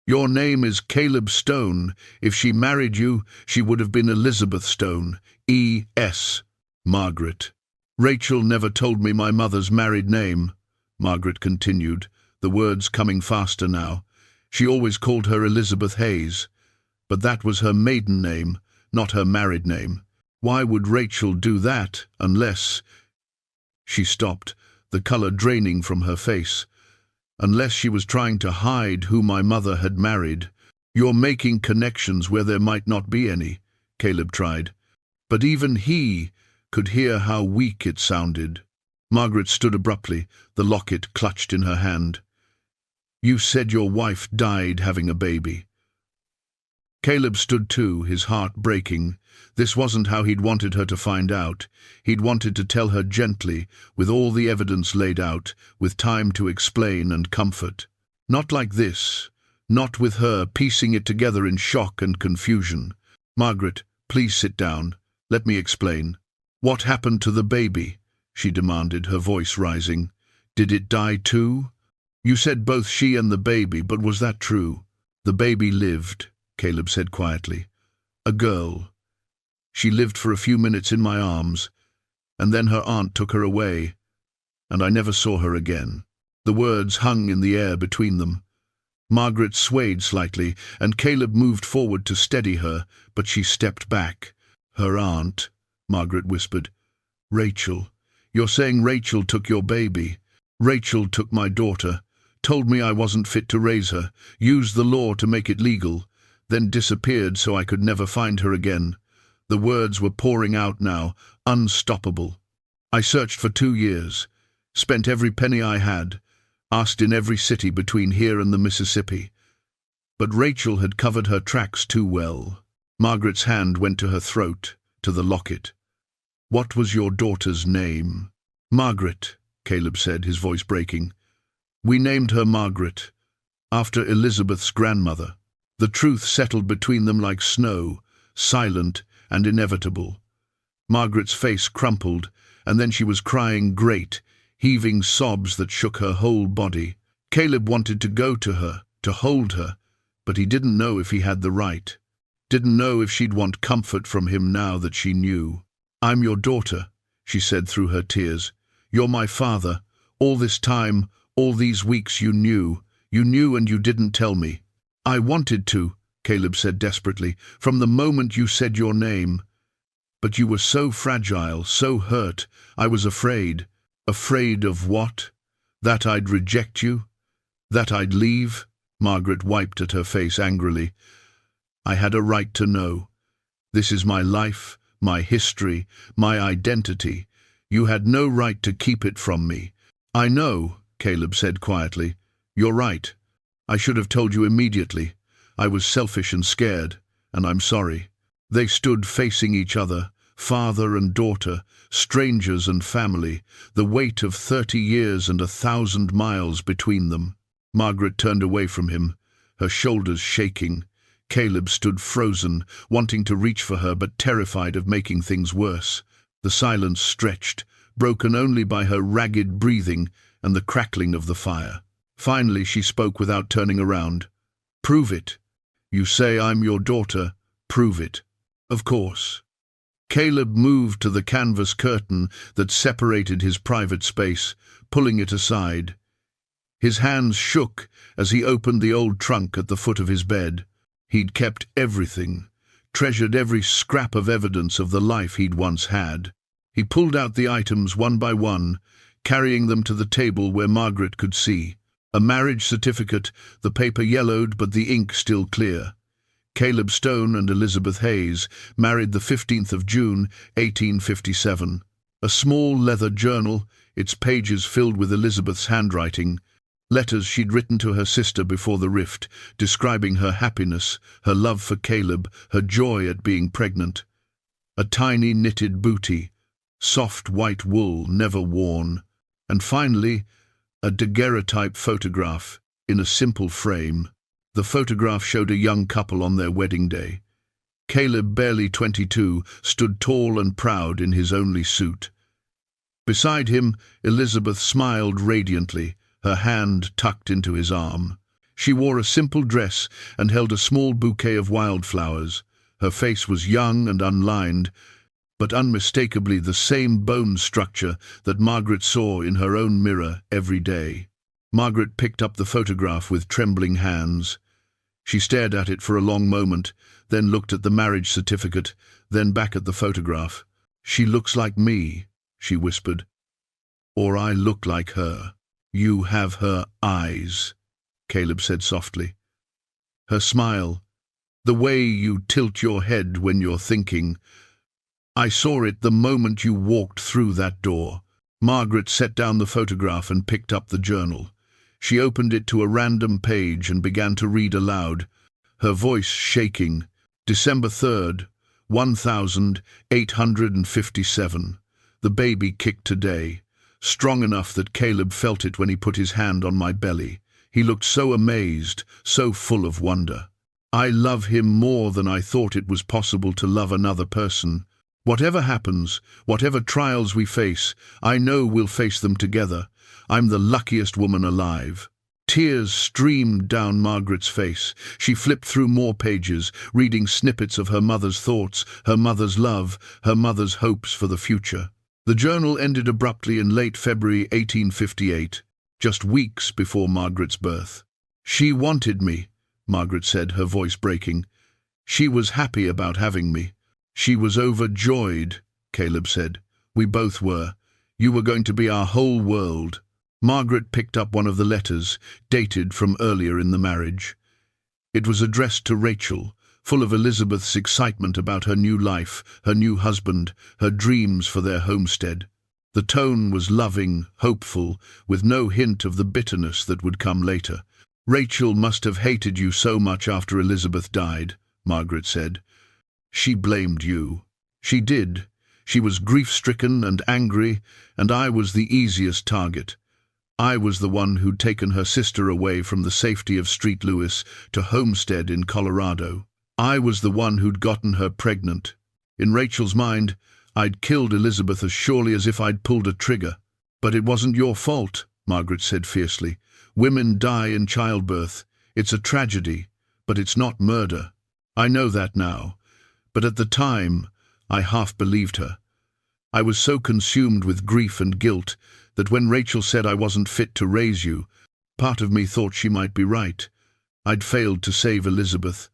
Your name is Caleb Stone. If she married you, she would have been Elizabeth Stone. E.S. Margaret. Rachel never told me my mother's married name," Margaret continued, the words coming faster now. "She always called her Elizabeth Hayes. But that was her maiden name, not her married name. Why would Rachel do that, unless—" She stopped, the color draining from her face. "Unless she was trying to hide who my mother had married." "You're making connections where there might not be any," Caleb tried. But even he could hear how weak it sounded. Margaret stood abruptly, the locket clutched in her hand. "You said your wife died having a baby." Caleb stood too, his heart breaking. This wasn't how he'd wanted her to find out. He'd wanted to tell her gently, with all the evidence laid out, with time to explain and comfort. Not like this. Not with her piecing it together in shock and confusion. "Margaret, please sit down. Let me explain." "What happened to the baby?" she demanded, her voice rising. "Did it die too? You said both she and the baby, but was that true?" "The baby lived," Caleb said quietly. "A girl. She lived for a few minutes in my arms, and then her aunt took her away, and I never saw her again." The words hung in the air between them. Margaret swayed slightly, and Caleb moved forward to steady her, but she stepped back. "Her aunt," Margaret whispered. "Rachel. You're saying Rachel took your baby. Rachel took my daughter, told me I wasn't fit to raise her, used the law to make it legal, then disappeared so I could never find her again." The words were pouring out now, unstoppable. "I searched for 2 years, spent every penny I had, asked in every city between here and the Mississippi. But Rachel had covered her tracks too well." Margaret's hand went to her throat, to the locket. "What was your daughter's name?" "Margaret," Caleb said, his voice breaking. "We named her Margaret, after Elizabeth's grandmother." The truth settled between them like snow, silent and inevitable. Margaret's face crumpled, and then she was crying great, heaving sobs that shook her whole body. Caleb wanted to go to her, to hold her, but he didn't know if he had the right. Didn't know if she'd want comfort from him now that she knew. "I'm your daughter," she said through her tears. "You're my father. All this time, all these weeks you knew and you didn't tell me." "I wanted to," Caleb said desperately, "from the moment you said your name. But you were so fragile, so hurt, I was afraid." "Afraid of what? That I'd reject you? That I'd leave?" Margaret wiped at her face angrily. "I had a right to know. This is my life, my history, my identity. You had no right to keep it from me." "I know," Caleb said quietly. "You're right. I should have told you immediately. I was selfish and scared, and I'm sorry." They stood facing each other, father and daughter, strangers and family, the weight of 30 years and 1,000 miles between them. Margaret turned away from him, her shoulders shaking. Caleb stood frozen, wanting to reach for her but terrified of making things worse. The silence stretched, broken only by her ragged breathing and the crackling of the fire. Finally she spoke without turning around. "Prove it. You say I'm your daughter. Prove it." "Of course." Caleb moved to the canvas curtain that separated his private space, pulling it aside. His hands shook as he opened the old trunk at the foot of his bed. He'd kept everything, treasured every scrap of evidence of the life he'd once had. He pulled out the items one by one, carrying them to the table where Margaret could see. A marriage certificate, the paper yellowed but the ink still clear. Caleb Stone and Elizabeth Hayes, married the 15th of June, 1857. A small leather journal, its pages filled with Elizabeth's handwriting, letters she'd written to her sister before the rift, describing her happiness, her love for Caleb, her joy at being pregnant. A tiny knitted bootie, soft white wool never worn. And finally, a daguerreotype photograph in a simple frame. The photograph showed a young couple on their wedding day. Caleb, barely 22, stood tall and proud in his only suit. Beside him, Elizabeth smiled radiantly, her hand tucked into his arm. She wore a simple dress and held a small bouquet of wildflowers. Her face was young and unlined, but unmistakably the same bone structure that Margaret saw in her own mirror every day. Margaret picked up the photograph with trembling hands. She stared at it for a long moment, then looked at the marriage certificate, then back at the photograph. "She looks like me," she whispered. "Or I look like her." "You have her eyes," Caleb said softly. "Her smile, the way you tilt your head when you're thinking. I saw it the moment you walked through that door." Margaret set down the photograph and picked up the journal. She opened it to a random page and began to read aloud, her voice shaking. "December 3rd, 1857. The baby kicked today. Strong enough that Caleb felt it when he put his hand on my belly. He looked so amazed, so full of wonder. I love him more than I thought it was possible to love another person. Whatever happens, whatever trials we face, I know we'll face them together. I'm the luckiest woman alive." Tears streamed down Margaret's face. She flipped through more pages, reading snippets of her mother's thoughts, her mother's love, her mother's hopes for the future. The journal ended abruptly in late February 1858, just weeks before Margaret's birth. "She wanted me," Margaret said, her voice breaking. "She was happy about having me." "She was overjoyed," Caleb said. "We both were. You were going to be our whole world." Margaret picked up one of the letters, dated from earlier in the marriage. It was addressed to Rachel, full of Elizabeth's excitement about her new life, her new husband, her dreams for their homestead. The tone was loving, hopeful, with no hint of the bitterness that would come later. "Rachel must have hated you so much after Elizabeth died," Margaret said. "She blamed you." "She did. She was grief-stricken and angry, and I was the easiest target. I was the one who'd taken her sister away from the safety of St. Louis to Homestead in Colorado. I was the one who'd gotten her pregnant. In Rachel's mind, I'd killed Elizabeth as surely as if I'd pulled a trigger. But it wasn't your fault," Margaret said fiercely. "Women die in childbirth. It's a tragedy, but it's not murder. I know that now. But at the time, I half believed her. I was so consumed with grief and guilt that when Rachel said I wasn't fit to raise you, part of me thought she might be right. I'd failed to save Elizabeth.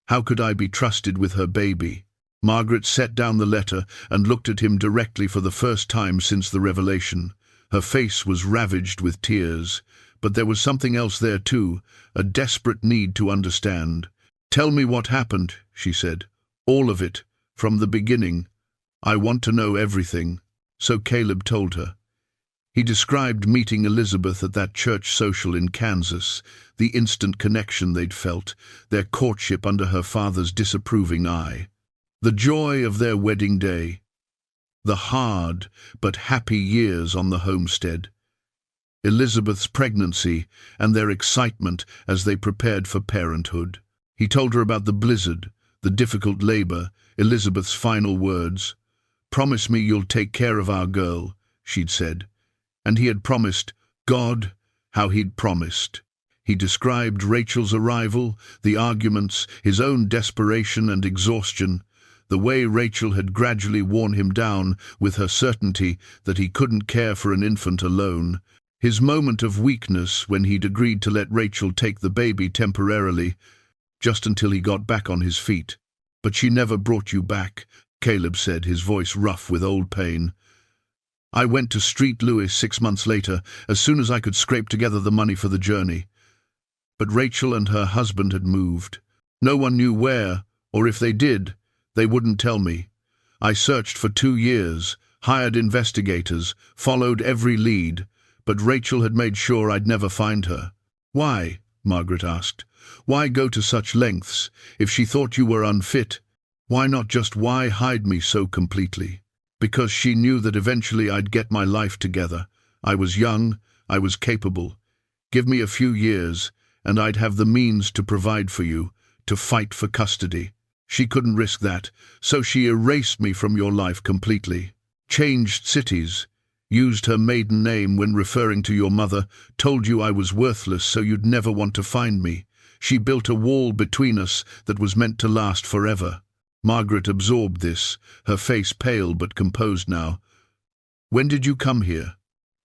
How could I be trusted with her baby? Margaret set down the letter and looked at him directly for the first time since the revelation. Her face was ravaged with tears, but there was something else there too, a desperate need to understand. "Tell me what happened," she said. "All of it, from the beginning. I want to know everything." So Caleb told her. He described meeting Elizabeth at that church social in Kansas, the instant connection they'd felt, their courtship under her father's disapproving eye, the joy of their wedding day, the hard but happy years on the homestead, Elizabeth's pregnancy and their excitement as they prepared for parenthood. He told her about the blizzard, the difficult labor, Elizabeth's final words. "Promise me you'll take care of our girl," she'd said. And he had promised. God, how he'd promised. He described Rachel's arrival, the arguments, his own desperation and exhaustion, the way Rachel had gradually worn him down with her certainty that he couldn't care for an infant alone, his moment of weakness when he'd agreed to let Rachel take the baby temporarily, just until he got back on his feet. "But she never brought you back," Caleb said, his voice rough with old pain. "I went to St. Louis 6 months later, as soon as I could scrape together the money for the journey. But Rachel and her husband had moved. No one knew where, or if they did, they wouldn't tell me. I searched for 2 years, hired investigators, followed every lead, but Rachel had made sure I'd never find her." "Why?" Margaret asked. "Why go to such lengths? If she thought you were unfit, why hide me so completely?" "Because she knew that eventually I'd get my life together. I was young, I was capable. Give me a few years, and I'd have the means to provide for you, to fight for custody. She couldn't risk that, so she erased me from your life completely. Changed cities, used her maiden name when referring to your mother, told you I was worthless so you'd never want to find me. She built a wall between us that was meant to last forever." Margaret absorbed this, her face pale but composed now. "When did you come here?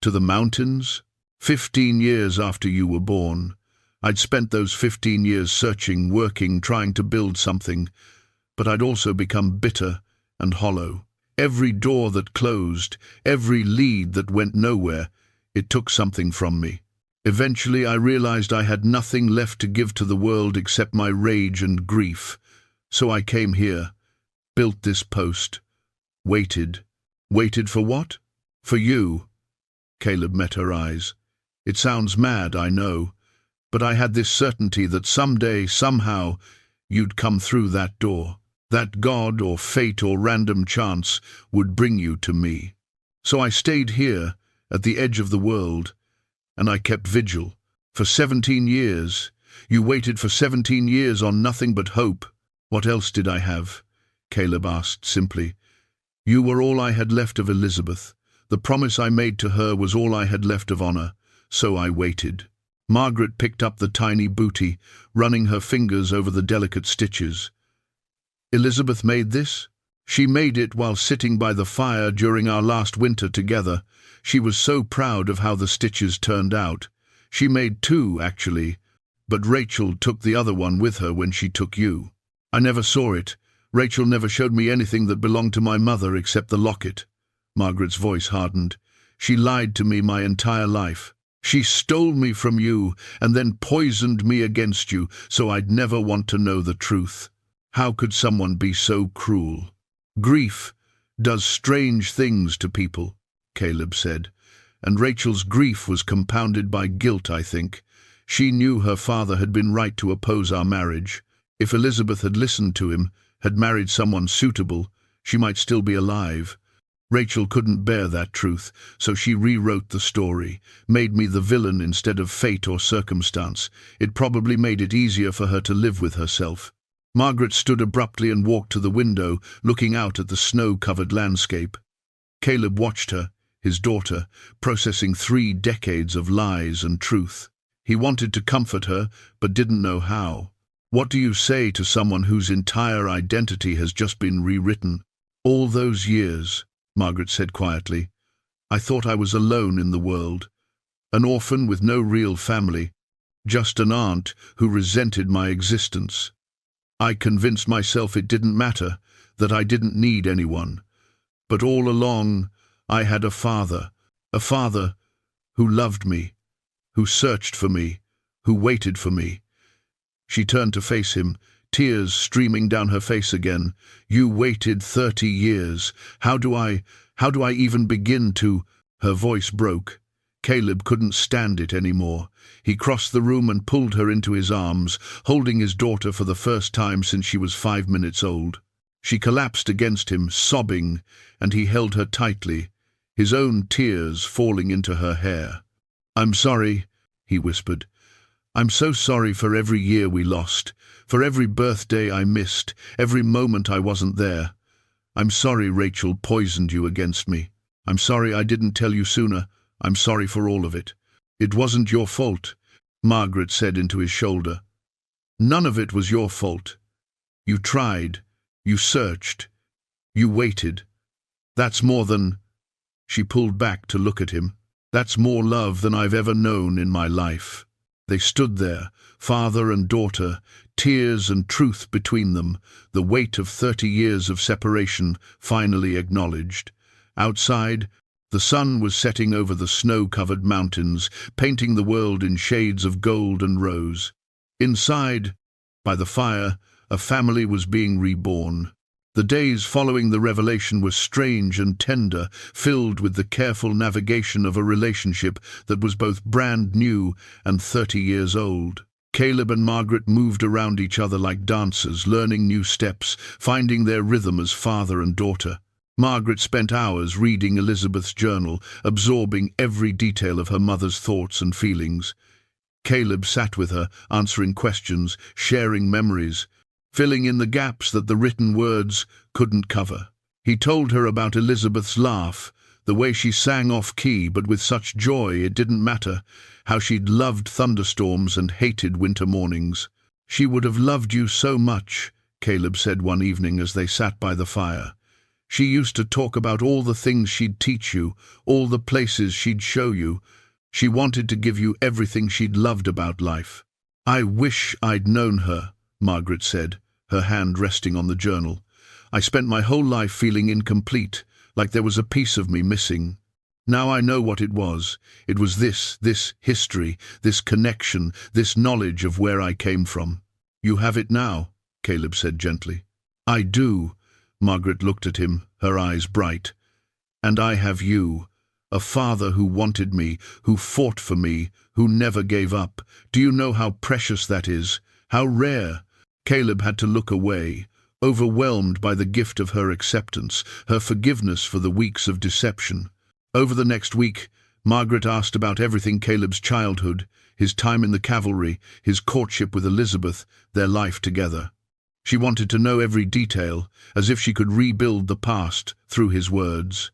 To the mountains?" 15 years after you were born. I'd spent those 15 years searching, working, trying to build something, but I'd also become bitter and hollow. Every door that closed, every lead that went nowhere, it took something from me. Eventually I realized I had nothing left to give to the world except my rage and grief. So I came here, built this post, waited. Waited for what? For you." Caleb met her eyes. "It sounds mad, I know, but I had this certainty that someday, somehow, you'd come through that door, that God or fate or random chance would bring you to me. So I stayed here, at the edge of the world, and I kept vigil. For 17 years. You waited for 17 years on nothing but hope." "What else did I have?" Caleb asked simply. "You were all I had left of Elizabeth. The promise I made to her was all I had left of honor, so I waited." Margaret picked up the tiny booty, running her fingers over the delicate stitches. "Elizabeth made this? She made it while sitting by the fire during our last winter together. She was so proud of how the stitches turned out. She made 2, actually, but Rachel took the other one with her when she took you. I never saw it. Rachel never showed me anything that belonged to my mother except the locket." Margaret's voice hardened. "She lied to me my entire life. She stole me from you and then poisoned me against you so I'd never want to know the truth. How could someone be so cruel?" "Grief does strange things to people," Caleb said, "and Rachel's grief was compounded by guilt, I think. She knew her father had been right to oppose our marriage. If Elizabeth had listened to him, had married someone suitable, she might still be alive. Rachel couldn't bear that truth, so she rewrote the story, made me the villain instead of fate or circumstance. It probably made it easier for her to live with herself." Margaret stood abruptly and walked to the window, looking out at the snow-covered landscape. Caleb watched her, his daughter, processing 3 decades of lies and truth. He wanted to comfort her, but didn't know how. What do you say to someone whose entire identity has just been rewritten? All those years, Margaret said quietly. I thought I was alone in the world. An orphan with no real family. Just an aunt who resented my existence. I convinced myself it didn't matter, that I didn't need anyone. But all along, I had a father who loved me, who searched for me, who waited for me. She turned to face him, tears streaming down her face again. You waited 30 years. How do I even begin to... Her voice broke. Caleb couldn't stand it anymore. He crossed the room and pulled her into his arms, holding his daughter for the first time since she was 5 minutes old. She collapsed against him, sobbing, and he held her tightly, his own tears falling into her hair. I'm sorry, he whispered. I'm so sorry for every year we lost, for every birthday I missed, every moment I wasn't there. I'm sorry Rachel poisoned you against me. I'm sorry I didn't tell you sooner. I'm sorry for all of it. It wasn't your fault, Margaret said into his shoulder. None of it was your fault. You tried. You searched. You waited. That's more than... She pulled back to look at him. That's more love than I've ever known in my life. They stood there, father and daughter, tears and truth between them, the weight of 30 years of separation finally acknowledged. Outside, the sun was setting over the snow-covered mountains, painting the world in shades of gold and rose. Inside, by the fire, a family was being reborn. The days following the revelation were strange and tender, filled with the careful navigation of a relationship that was both brand new and 30 years old. Caleb and Margaret moved around each other like dancers, learning new steps, finding their rhythm as father and daughter. Margaret spent hours reading Elizabeth's journal, absorbing every detail of her mother's thoughts and feelings. Caleb sat with her, answering questions, sharing memories, filling in the gaps that the written words couldn't cover. He told her about Elizabeth's laugh, the way she sang off-key but with such joy it didn't matter, how she'd loved thunderstorms and hated winter mornings. She would have loved you so much, Caleb said one evening as they sat by the fire. She used to talk about all the things she'd teach you, all the places she'd show you. She wanted to give you everything she'd loved about life. I wish I'd known her, Margaret said, her hand resting on the journal. I spent my whole life feeling incomplete, like there was a piece of me missing. Now I know what it was. It was this history, this connection, this knowledge of where I came from. You have it now, Caleb said gently. I do. Margaret looked at him, her eyes bright. And I have you, a father who wanted me, who fought for me, who never gave up. Do you know how precious that is? How rare? Caleb had to look away, overwhelmed by the gift of her acceptance, her forgiveness for the weeks of deception. Over the next week, Margaret asked about everything: Caleb's childhood, his time in the cavalry, his courtship with Elizabeth, their life together. She wanted to know every detail, as if she could rebuild the past through his words.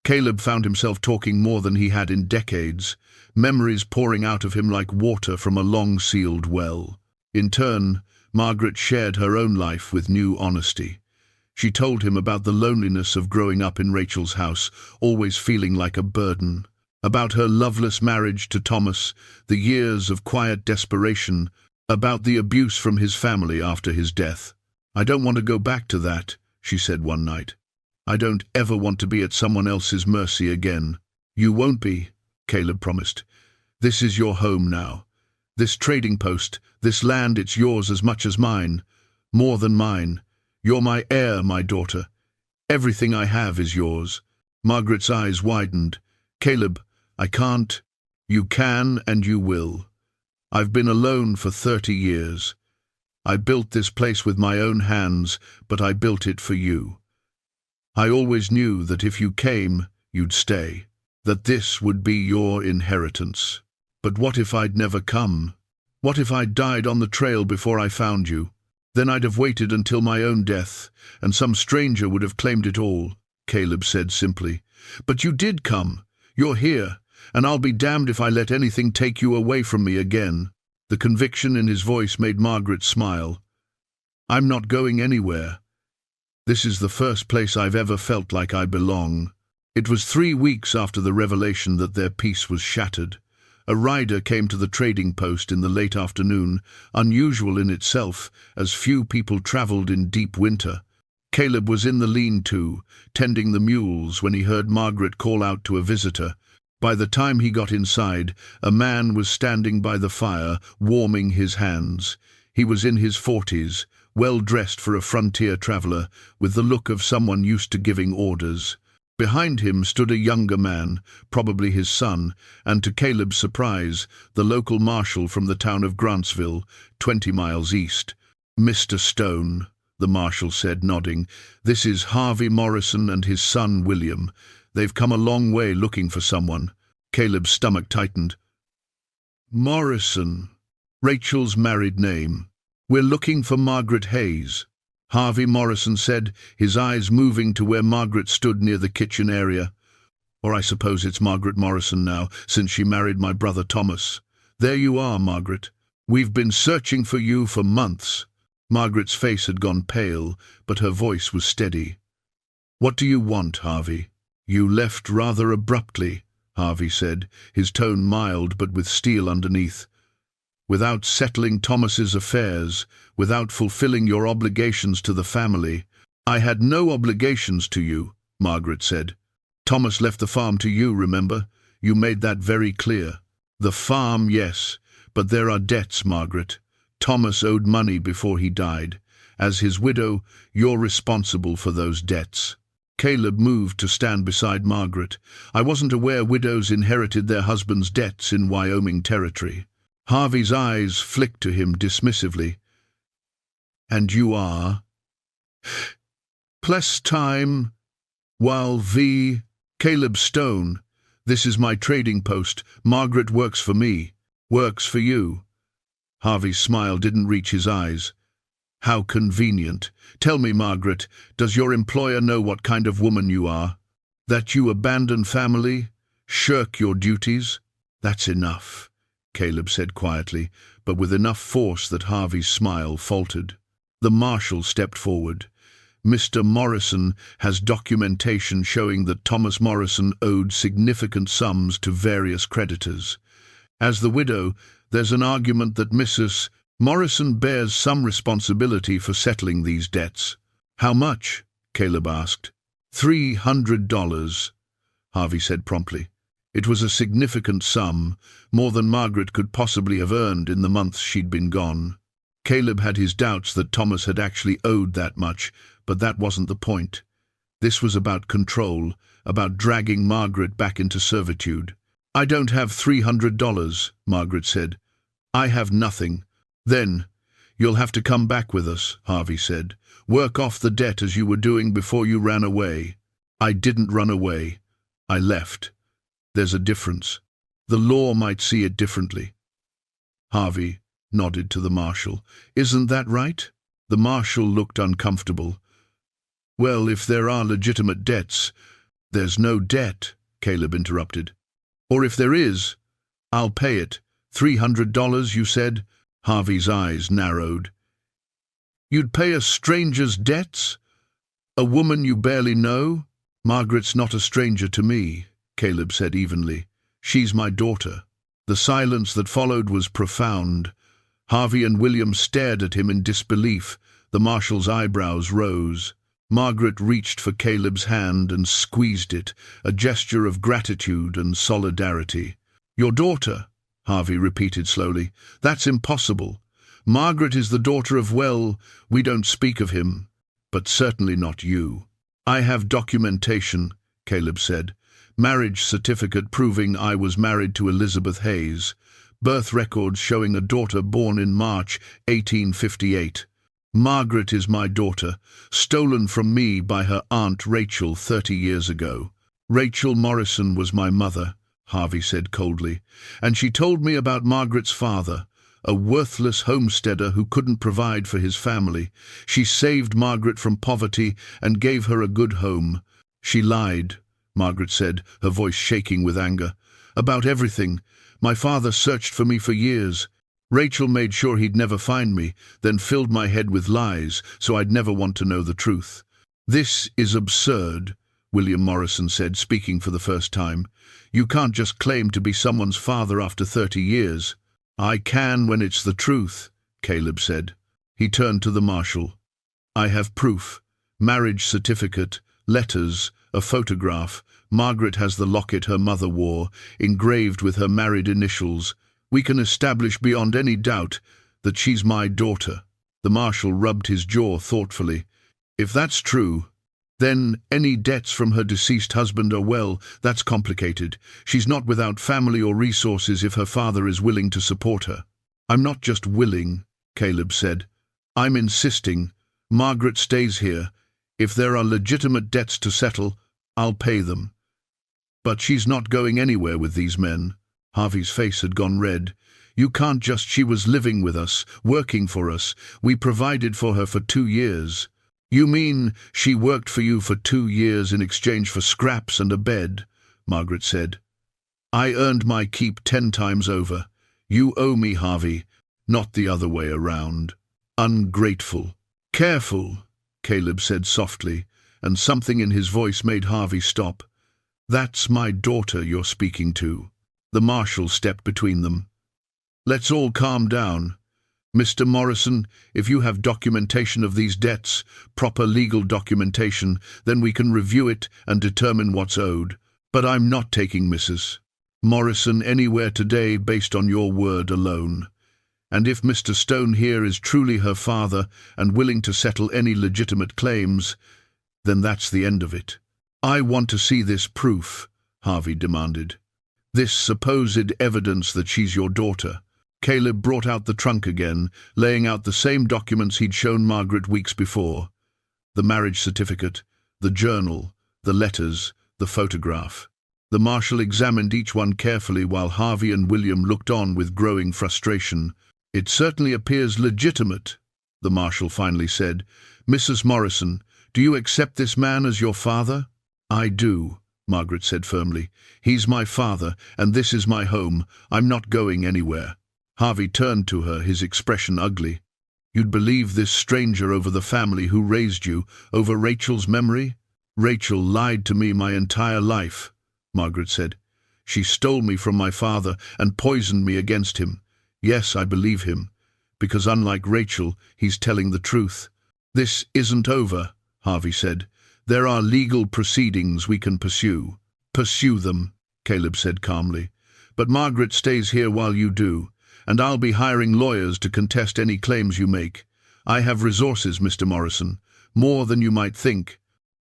Caleb found himself talking more than he had in decades, memories pouring out of him like water from a long-sealed well. In turn, Margaret shared her own life with new honesty. She told him about the loneliness of growing up in Rachel's house, always feeling like a burden, about her loveless marriage to Thomas, the years of quiet desperation, about the abuse from his family after his death. I don't want to go back to that, she said one night. I don't ever want to be at someone else's mercy again. You won't be, Caleb promised. This is your home now. This trading post, this land, it's yours as much as mine. More than mine. You're my heir, my daughter. Everything I have is yours. Margaret's eyes widened. Caleb, I can't. You can and you will. I've been alone for 30 years. I built this place with my own hands, but I built it for you. I always knew that if you came, you'd stay, that this would be your inheritance. But what if I'd never come? What if I'd died on the trail before I found you? Then I'd have waited until my own death, and some stranger would have claimed it all, Caleb said simply. But you did come. You're here. And I'll be damned if I let anything take you away from me again. The conviction in his voice made Margaret smile. I'm not going anywhere. This is the first place I've ever felt like I belong. It was 3 weeks after the revelation that their peace was shattered. A rider came to the trading post in the late afternoon, unusual in itself, as few people travelled in deep winter. Caleb was in the lean-to, tending the mules, when he heard Margaret call out to a visitor. By the time he got inside, a man was standing by the fire, warming his hands. He was in his 40s, well-dressed for a frontier traveller, with the look of someone used to giving orders. Behind him stood a younger man, probably his son, and to Caleb's surprise, the local marshal from the town of Grantsville, 20 miles east. "Mr. Stone," the marshal said, nodding. "This is Harvey Morrison and his son William. They've come a long way looking for someone." Caleb's stomach tightened. "Morrison, Rachel's married name. We're looking for Margaret Hayes," Harvey Morrison said, his eyes moving to where Margaret stood near the kitchen area. "Or I suppose it's Margaret Morrison now, since she married my brother Thomas. There you are, Margaret. We've been searching for you for months." Margaret's face had gone pale, but her voice was steady. "What do you want, Harvey?" "You left rather abruptly," Harvey said, his tone mild but with steel underneath. "Without settling Thomas's affairs, without fulfilling your obligations to the family." "I had no obligations to you," Margaret said. "Thomas left the farm to you, remember? You made that very clear." "The farm, yes, but there are debts, Margaret. Thomas owed money before he died. As his widow, you're responsible for those debts." Caleb moved to stand beside Margaret. "I wasn't aware widows inherited their husbands' debts in Wyoming territory." Harvey's eyes flicked to him dismissively. "And you are?" "Plus time, while v. Caleb Stone. This is my trading post. Margaret works for me. Works for you." Harvey's smile didn't reach his eyes. "How convenient. Tell me, Margaret, does your employer know what kind of woman you are? That you abandon family? Shirk your duties?" "That's enough," Caleb said quietly, but with enough force that Harvey's smile faltered. The marshal stepped forward. "Mr. Morrison has documentation showing that Thomas Morrison owed significant sums to various creditors. As the widow, there's an argument that Mrs. Morrison bears some responsibility for settling these debts." "How much?" Caleb asked. $300, Harvey said promptly. It was a significant sum, more than Margaret could possibly have earned in the months she'd been gone. Caleb had his doubts that Thomas had actually owed that much, but that wasn't the point. This was about control, about dragging Margaret back into servitude. "I don't have $300, Margaret said. "I have nothing." "Then you'll have to come back with us," Harvey said. "Work off the debt as you were doing before you ran away." "I didn't run away. I left. There's a difference. The law might see it differently." Harvey nodded to the marshal. "Isn't that right?" The marshal looked uncomfortable. "Well, if there are legitimate debts—" "There's no debt," Caleb interrupted. "Or if there is, I'll pay it. $300, you said?" Harvey's eyes narrowed. "You'd pay a stranger's debts? A woman you barely know?" "Margaret's not a stranger to me," Caleb said evenly. "She's my daughter." The silence that followed was profound. Harvey and William stared at him in disbelief. The marshal's eyebrows rose. Margaret reached for Caleb's hand and squeezed it, a gesture of gratitude and solidarity. "Your daughter," Harvey repeated slowly. "That's impossible. Margaret is the daughter of, well, we don't speak of him, but certainly not you." "I have documentation," Caleb said. "Marriage certificate proving I was married to Elizabeth Hayes. Birth records showing a daughter born in March 1858. Margaret is my daughter, stolen from me by her Aunt Rachel 30 years ago." "Rachel Morrison was my mother," Harvey said coldly, "and she told me about Margaret's father, a worthless homesteader who couldn't provide for his family. She saved Margaret from poverty and gave her a good home." "She lied," Margaret said, her voice shaking with anger. "About everything. My father searched for me for years. Rachel made sure he'd never find me, then filled my head with lies so I'd never want to know the truth. "This is absurd," William Morrison said, speaking for the first time. "You can't just claim to be someone's father after 30 years. "I can when it's the truth," Caleb said. He turned to the marshal. "I have proof. Marriage certificate, letters, a photograph. Margaret has the locket her mother wore, engraved with her married initials. We can establish beyond any doubt that she's my daughter." The marshal rubbed his jaw thoughtfully. "If that's true, then any debts from her deceased husband are, well, that's complicated. She's not without family or resources if her father is willing to support her." "I'm not just willing," Caleb said. "I'm insisting. Margaret stays here. If there are legitimate debts to settle, I'll pay them." "But she's not going anywhere with these men." Harvey's face had gone red. "You can't just—" "She was living with us, working for us. We provided for her for 2 years." "You mean she worked for you for 2 years in exchange for scraps and a bed?" Margaret said. "I earned my keep 10 times over. You owe me, Harvey, not the other way around." "Ungrateful." "Careful," Caleb said softly, and something in his voice made Harvey stop. "That's my daughter you're speaking to." The marshal stepped between them. "Let's all calm down. Mr. Morrison, if you have documentation of these debts, proper legal documentation, then we can review it and determine what's owed. But I'm not taking Mrs. Morrison anywhere today based on your word alone. And if Mr. Stone here is truly her father and willing to settle any legitimate claims, then that's the end of it." "I want to see this proof," Harvey demanded. "This supposed evidence that she's your daughter." Caleb brought out the trunk again, laying out the same documents he'd shown Margaret weeks before. The marriage certificate, the journal, the letters, the photograph. The marshal examined each one carefully while Harvey and William looked on with growing frustration. "It certainly appears legitimate," the marshal finally said. "Mrs. Morrison, do you accept this man as your father?" "I do," Margaret said firmly. "He's my father, and this is my home. I'm not going anywhere." Harvey turned to her, his expression ugly. "You'd believe this stranger over the family who raised you, over Rachel's memory?" "Rachel lied to me my entire life," Margaret said. "She stole me from my father and poisoned me against him. Yes, I believe him, because unlike Rachel, he's telling the truth." "This isn't over," Harvey said. "There are legal proceedings we can pursue." "Pursue them," Caleb said calmly. "But Margaret stays here while you do, and I'll be hiring lawyers to contest any claims you make. I have resources, Mr. Morrison, more than you might think,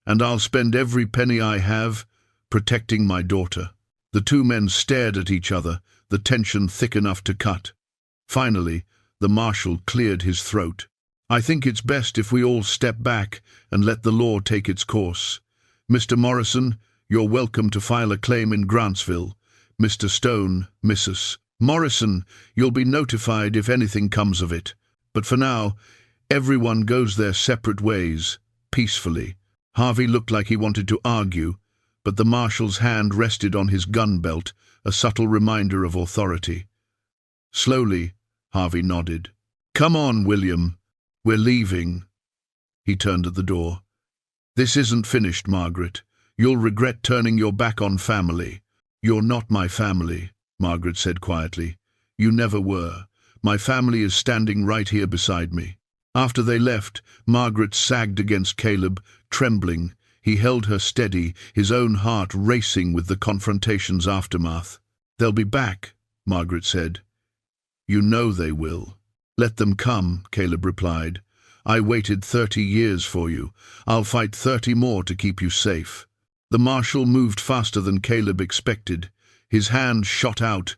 and I'll spend every penny I have protecting my daughter." The two men stared at each other, the tension thick enough to cut. Finally, the marshal cleared his throat. "I think it's best if we all step back and let the law take its course. Mr. Morrison, you're welcome to file a claim in Grantsville. Mr. Stone, Mrs. Morrison, you'll be notified if anything comes of it. But for now, everyone goes their separate ways, peacefully." Harvey looked like he wanted to argue, but the marshal's hand rested on his gun belt, a subtle reminder of authority. Slowly, Harvey nodded. "Come on, William. We're leaving." He turned at the door. "This isn't finished, Margaret. You'll regret turning your back on family." "You're not my family," Margaret said quietly. "You never were. My family is standing right here beside me." After they left, Margaret sagged against Caleb, trembling. He held her steady, his own heart racing with the confrontation's aftermath. "They'll be back," Margaret said. "You know they will." "Let them come," Caleb replied. "I waited 30 years for you. I'll fight 30 more to keep you safe." The marshal moved faster than Caleb expected. His hand shot out,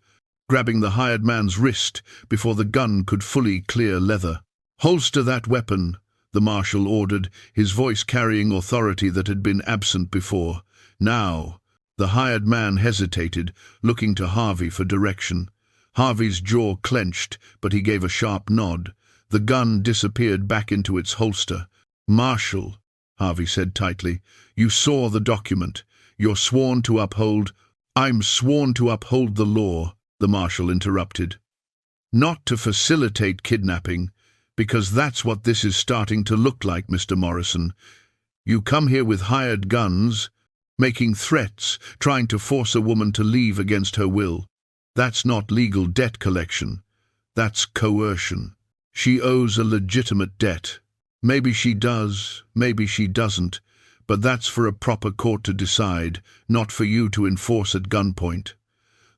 grabbing the hired man's wrist before the gun could fully clear leather. "Holster that weapon," the marshal ordered, his voice carrying authority that had been absent before. "Now." The hired man hesitated, looking to Harvey for direction. Harvey's jaw clenched, but he gave a sharp nod. The gun disappeared back into its holster. "Marshal," Harvey said tightly, "you saw the document. You're sworn to uphold—" "I'm sworn to uphold the law," the marshal interrupted. "Not to facilitate kidnapping, because that's what this is starting to look like, Mr. Morrison. You come here with hired guns, making threats, trying to force a woman to leave against her will. That's not legal debt collection. That's coercion. She owes a legitimate debt. Maybe she does, maybe she doesn't, but that's for a proper court to decide, not for you to enforce at gunpoint.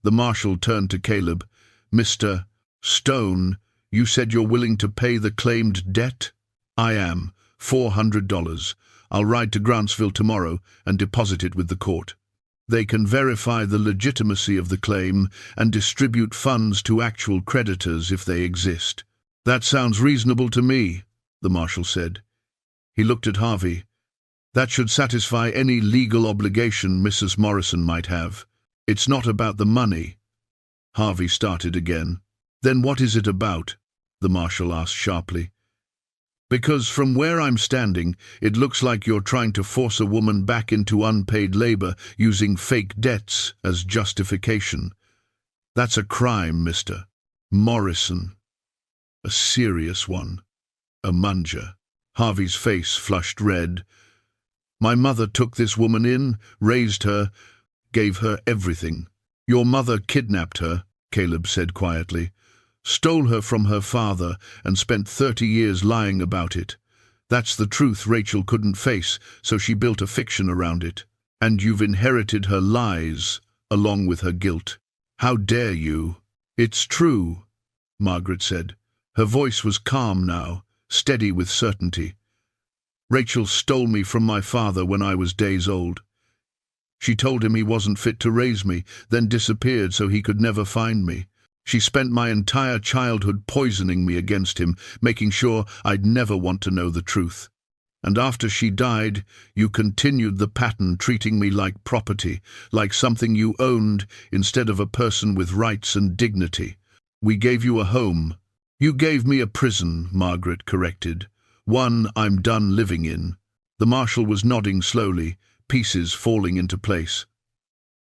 The marshal turned to Caleb. Mr. Stone, you said you're willing to pay the claimed debt? I am. $400. I'll ride to Grantsville tomorrow and deposit it with the court. They can verify the legitimacy of the claim and distribute funds to actual creditors if they exist. That sounds reasonable to me, the marshal said. He looked at Harvey. That should satisfy any legal obligation Mrs. Morrison might have. It's not about the money. Harvey started again. Then what is it about? The marshal asked sharply. Because from where I'm standing, it looks like you're trying to force a woman back into unpaid labor using fake debts as justification. That's a crime, Mr. Morrison. A serious one. A munger. Harvey's face flushed red. My mother took this woman in, raised her, gave her everything. Your mother kidnapped her, Caleb said quietly. Stole her from her father and spent 30 years lying about it. That's the truth Rachel couldn't face, so she built a fiction around it. And you've inherited her lies, along with her guilt. How dare you? It's true, Margaret said. Her voice was calm now, steady with certainty. Rachel stole me from my father when I was days old. She told him he wasn't fit to raise me, then disappeared so he could never find me. She spent my entire childhood poisoning me against him, making sure I'd never want to know the truth. And after she died, you continued the pattern, treating me like property, like something you owned instead of a person with rights and dignity. We gave you a home. You gave me a prison, Margaret corrected. One I'm done living in. The marshal was nodding slowly, pieces falling into place.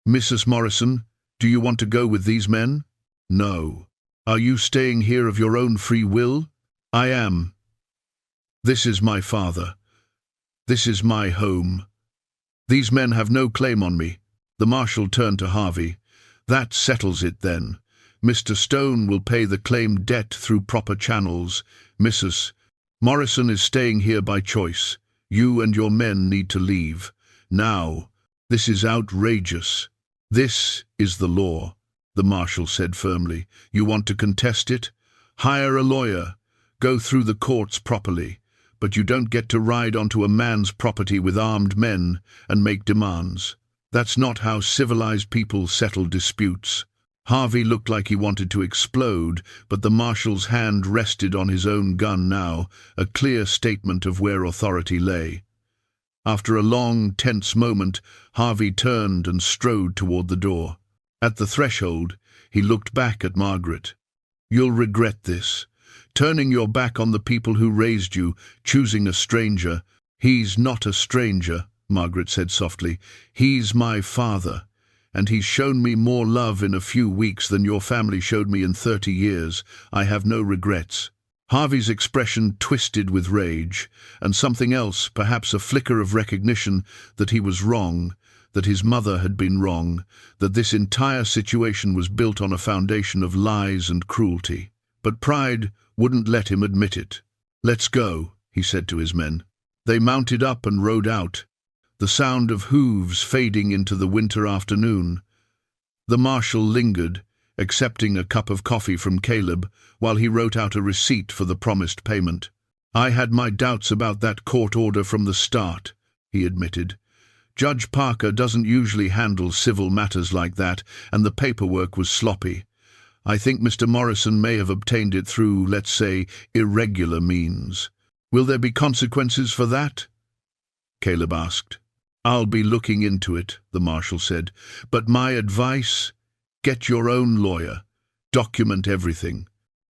Mrs. Morrison, do you want to go with these men? No. Are you staying here of your own free will? I am. This is my father. This is my home. These men have no claim on me. The marshal turned to Harvey. That settles it then. Mr. Stone will pay the claimed debt through proper channels. Mrs. Morrison is staying here by choice. You and your men need to leave. Now, this is outrageous. This is the law, the marshal said firmly. You want to contest it? Hire a lawyer. Go through the courts properly. But you don't get to ride onto a man's property with armed men and make demands. That's not how civilized people settle disputes. Harvey looked like he wanted to explode, but the marshal's hand rested on his own gun now, a clear statement of where authority lay. After a long, tense moment, Harvey turned and strode toward the door. At the threshold, he looked back at Margaret. You'll regret this. Turning your back on the people who raised you, choosing a stranger. He's not a stranger, Margaret said softly. He's my father. And he's shown me more love in a few weeks than your family showed me in 30 years. I have no regrets. Harvey's expression twisted with rage, and something else, perhaps a flicker of recognition that he was wrong, that his mother had been wrong, that this entire situation was built on a foundation of lies and cruelty. But pride wouldn't let him admit it. Let's go, he said to his men. They mounted up and rode out, the sound of hooves fading into the winter afternoon. The marshal lingered, accepting a cup of coffee from Caleb, while he wrote out a receipt for the promised payment. I had my doubts about that court order from the start, he admitted. Judge Parker doesn't usually handle civil matters like that, and the paperwork was sloppy. I think Mr. Morrison may have obtained it through, let's say, irregular means. Will there be consequences for that? Caleb asked. I'll be looking into it, the marshal said, but my advice, get your own lawyer. Document everything.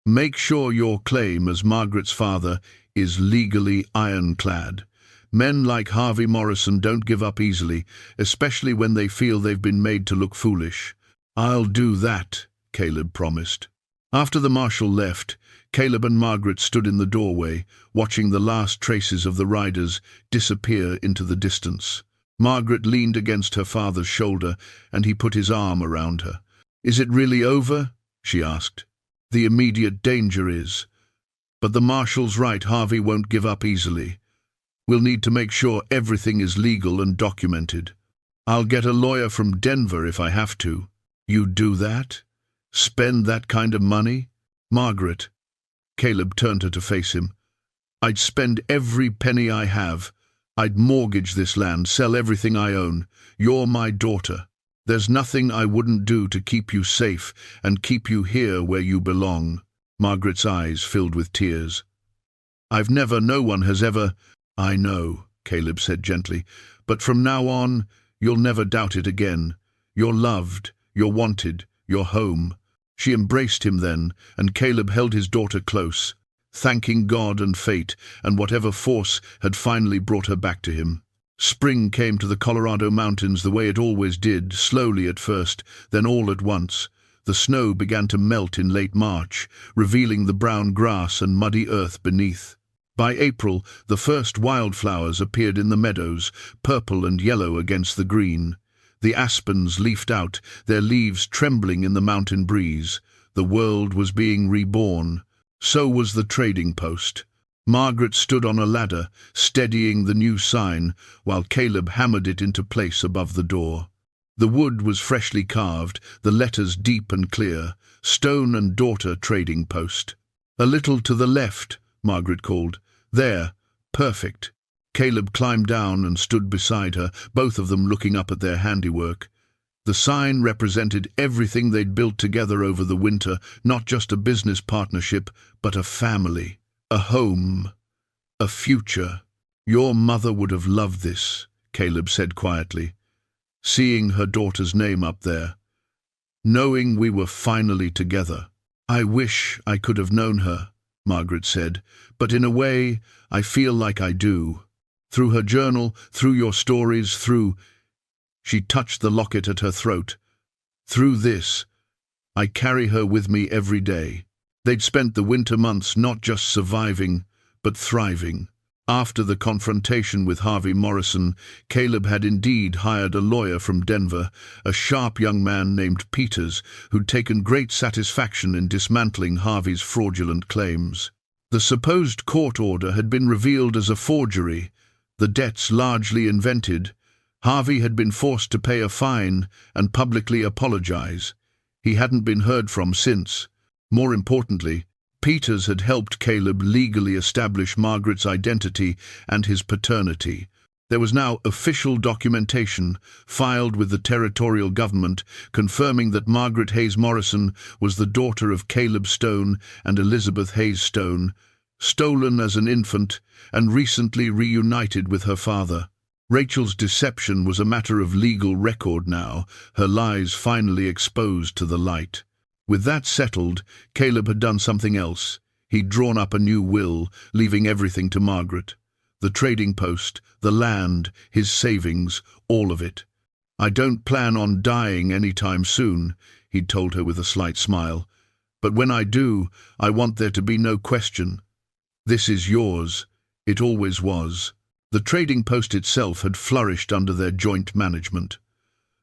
Make sure your claim as Margaret's father is legally ironclad. Men like Harvey Morrison don't give up easily, especially when they feel they've been made to look foolish. I'll do that, Caleb promised. After the marshal left, Caleb and Margaret stood in the doorway, watching the last traces of the riders disappear into the distance. Margaret leaned against her father's shoulder, and he put his arm around her. "Is it really over?" she asked. "The immediate danger is. But the marshal's right, Harvey won't give up easily. We'll need to make sure everything is legal and documented. I'll get a lawyer from Denver if I have to." "You'd do that? Spend that kind of money?" "Margaret," Caleb turned her to face him, "I'd spend every penny I have. I'd mortgage this land, sell everything I own. You're my daughter. There's nothing I wouldn't do to keep you safe and keep you here where you belong." Margaret's eyes filled with tears. No one has ever—" "I know," Caleb said gently, "but from now on, you'll never doubt it again. You're loved, you're wanted, you're home." She embraced him then, and Caleb held his daughter close, thanking God and fate and whatever force had finally brought her back to him. Spring came to the Colorado mountains the way it always did, slowly at first, then all at once. The snow began to melt in late March, revealing the brown grass and muddy earth beneath. By April, the first wildflowers appeared in the meadows, purple and yellow against the green. The aspens leafed out, their leaves trembling in the mountain breeze. The world was being reborn. So was the trading post. Margaret stood on a ladder, steadying the new sign, while Caleb hammered it into place above the door. The wood was freshly carved, the letters deep and clear, "Stone and Daughter Trading Post." "A little to the left," Margaret called. "There, perfect." Caleb climbed down and stood beside her, both of them looking up at their handiwork. The sign represented everything they'd built together over the winter, not just a business partnership, but a family, a home, a future. "Your mother would have loved this," Caleb said quietly, seeing her daughter's name up there, knowing we were finally together. "I wish I could have known her," Margaret said, "but in a way, I feel like I do. Through her journal, through your stories, through—" She touched the locket at her throat. "Through this, I carry her with me every day." They'd spent the winter months not just surviving, but thriving. After the confrontation with Harvey Morrison, Caleb had indeed hired a lawyer from Denver, a sharp young man named Peters, who'd taken great satisfaction in dismantling Harvey's fraudulent claims. The supposed court order had been revealed as a forgery, the debts largely invented. Harvey had been forced to pay a fine and publicly apologize. He hadn't been heard from since. More importantly, Peters had helped Caleb legally establish Margaret's identity and his paternity. There was now official documentation filed with the territorial government confirming that Margaret Hayes Morrison was the daughter of Caleb Stone and Elizabeth Hayes Stone, stolen as an infant and recently reunited with her father. Rachel's deception was a matter of legal record now, her lies finally exposed to the light. With that settled, Caleb had done something else. He'd drawn up a new will, leaving everything to Margaret. The trading post, the land, his savings, all of it. "I don't plan on dying anytime soon," he'd told her with a slight smile. "But when I do, I want there to be no question. This is yours. It always was." The trading post itself had flourished under their joint management.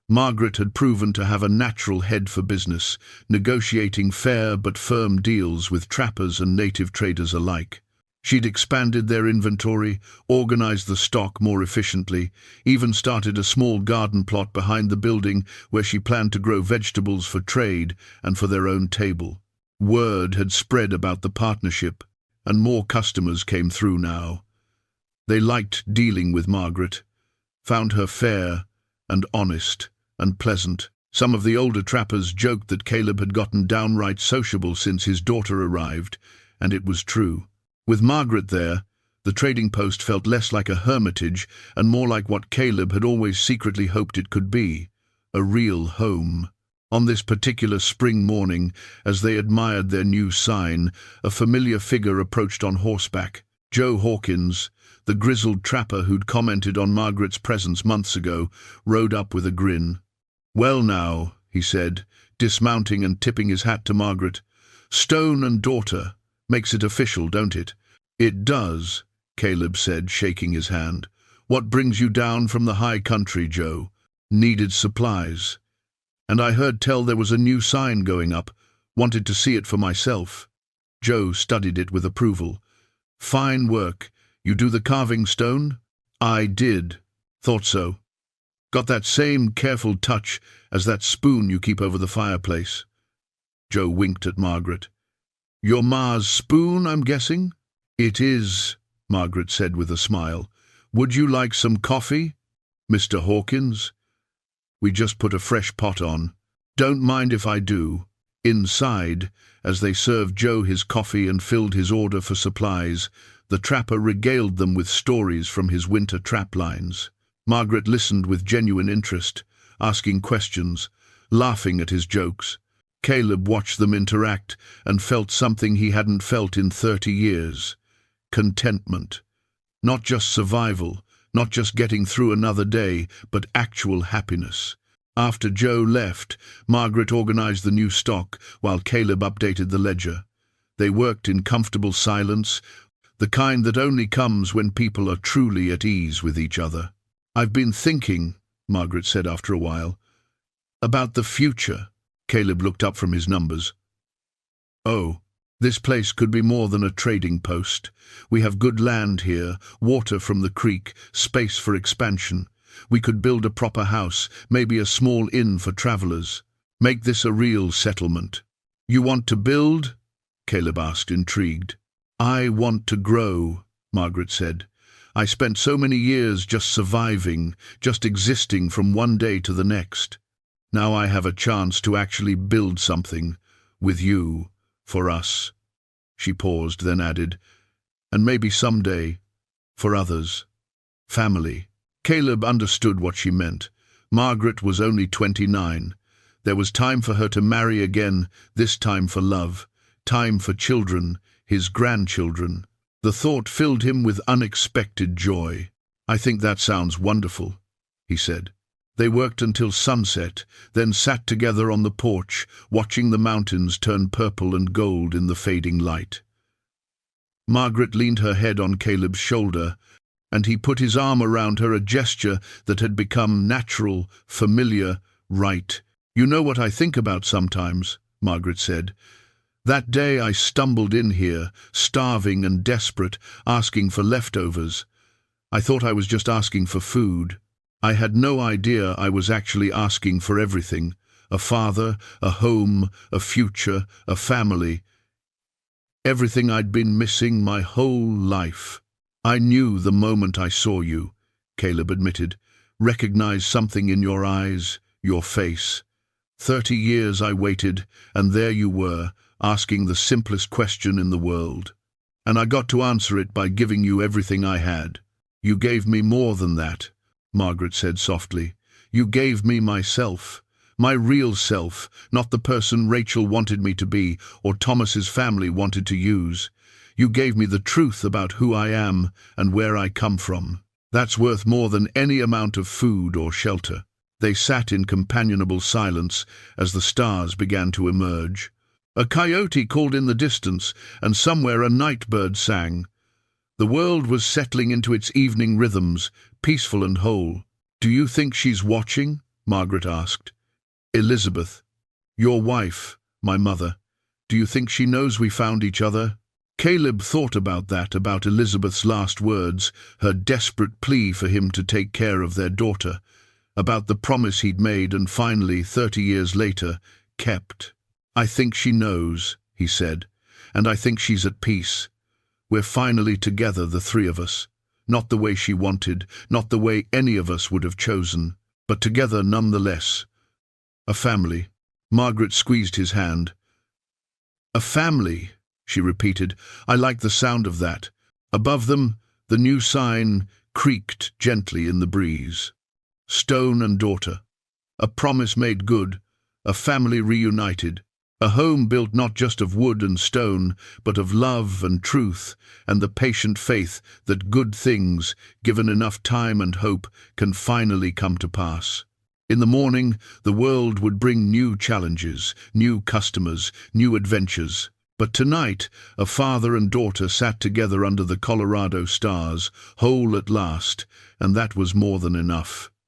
Margaret had proven to have a natural head for business, negotiating fair but firm deals with trappers and native traders alike. She'd expanded their inventory, organized the stock more efficiently, even started a small garden plot behind the building where she planned to grow vegetables for trade and for their own table. Word had spread about the partnership, and more customers came through now. They liked dealing with Margaret, found her fair and honest and pleasant. Some of the older trappers joked that Caleb had gotten downright sociable since his daughter arrived, and it was true. With Margaret there, the trading post felt less like a hermitage and more like what Caleb had always secretly hoped it could be, a real home. On this particular spring morning, as they admired their new sign, a familiar figure approached on horseback. Joe Hawkins, the grizzled trapper who'd commented on Margaret's presence months ago, rode up with a grin. "Well now," he said, dismounting and tipping his hat to Margaret, Stone and daughter. Makes it official, don't it? It does, Caleb said, shaking his hand. What brings you down from the high country, Joe? Needed supplies. And I heard tell there was a new sign going up. Wanted to see it for myself. Joe studied it with approval. Fine work. You do the carving stone? I did. Thought so. Got that same careful touch as that spoon you keep over the fireplace. Joe winked at Margaret. Your ma's spoon, I'm guessing? It is, Margaret said with a smile. Would you like some coffee, Mr. Hawkins? We just put a fresh pot on. Don't mind if I do. Inside, as they served Joe his coffee and filled his order for supplies, the trapper regaled them with stories from his winter trap lines. Margaret listened with genuine interest, asking questions, laughing at his jokes. Caleb watched them interact and felt something he hadn't felt in 30 years. Contentment. Not just survival, not just getting through another day, but actual happiness. After Joe left, Margaret organized the new stock while Caleb updated the ledger. They worked in comfortable silence, the kind that only comes when people are truly at ease with each other. I've been thinking, Margaret said after a while, about the future. Caleb looked up from his numbers. Oh, this place could be more than a trading post. We have good land here, water from the creek, space for expansion. We could build a proper house, maybe a small inn for travelers. Make this a real settlement. You want to build? Caleb asked, intrigued. I want to grow, Margaret said. I spent so many years just surviving, just existing from one day to the next. Now I have a chance to actually build something, with you, for us. She paused, then added, and maybe someday, for others. Family. Caleb understood what she meant. Margaret was only 29. There was time for her to marry again, this time for love, time for children, his grandchildren. The thought filled him with unexpected joy. I think that sounds wonderful, he said. They worked until sunset, then sat together on the porch, watching the mountains turn purple and gold in the fading light. Margaret leaned her head on Caleb's shoulder, and he put his arm around her, a gesture that had become natural, familiar, right. You know what I think about sometimes, Margaret said. That day I stumbled in here, starving and desperate, asking for leftovers. I thought I was just asking for food. I had no idea I was actually asking for everything. A father, a home, a future, a family. Everything I'd been missing my whole life. I knew the moment I saw you, Caleb admitted. Recognized something in your eyes, your face. 30 years I waited, and there you were, asking the simplest question in the world. And I got to answer it by giving you everything I had. You gave me more than that, Margaret said softly. You gave me myself, my real self, not the person Rachel wanted me to be or Thomas's family wanted to use. You gave me the truth about who I am and where I come from. That's worth more than any amount of food or shelter. They sat in companionable silence as the stars began to emerge. A coyote called in the distance, and somewhere a night bird sang. The world was settling into its evening rhythms, peaceful and whole. Do you think she's watching? Margaret asked. Elizabeth, your wife, my mother. Do you think she knows we found each other? Caleb thought about that, about Elizabeth's last words, her desperate plea for him to take care of their daughter, about the promise he'd made and finally, 30 years later, kept. I think she knows, he said, and I think she's at peace. We're finally together, the three of us. Not the way she wanted, not the way any of us would have chosen, but together nonetheless. A family. Margaret squeezed his hand. A family, she repeated. I like the sound of that. Above them, the new sign creaked gently in the breeze. Stone and daughter. A promise made good. A family reunited. A home built not just of wood and stone, but of love and truth, and the patient faith that good things, given enough time and hope, can finally come to pass. In the morning, the world would bring new challenges, new customers, new adventures. But tonight, a father and daughter sat together under the Colorado stars, whole at last, and that was more than enough.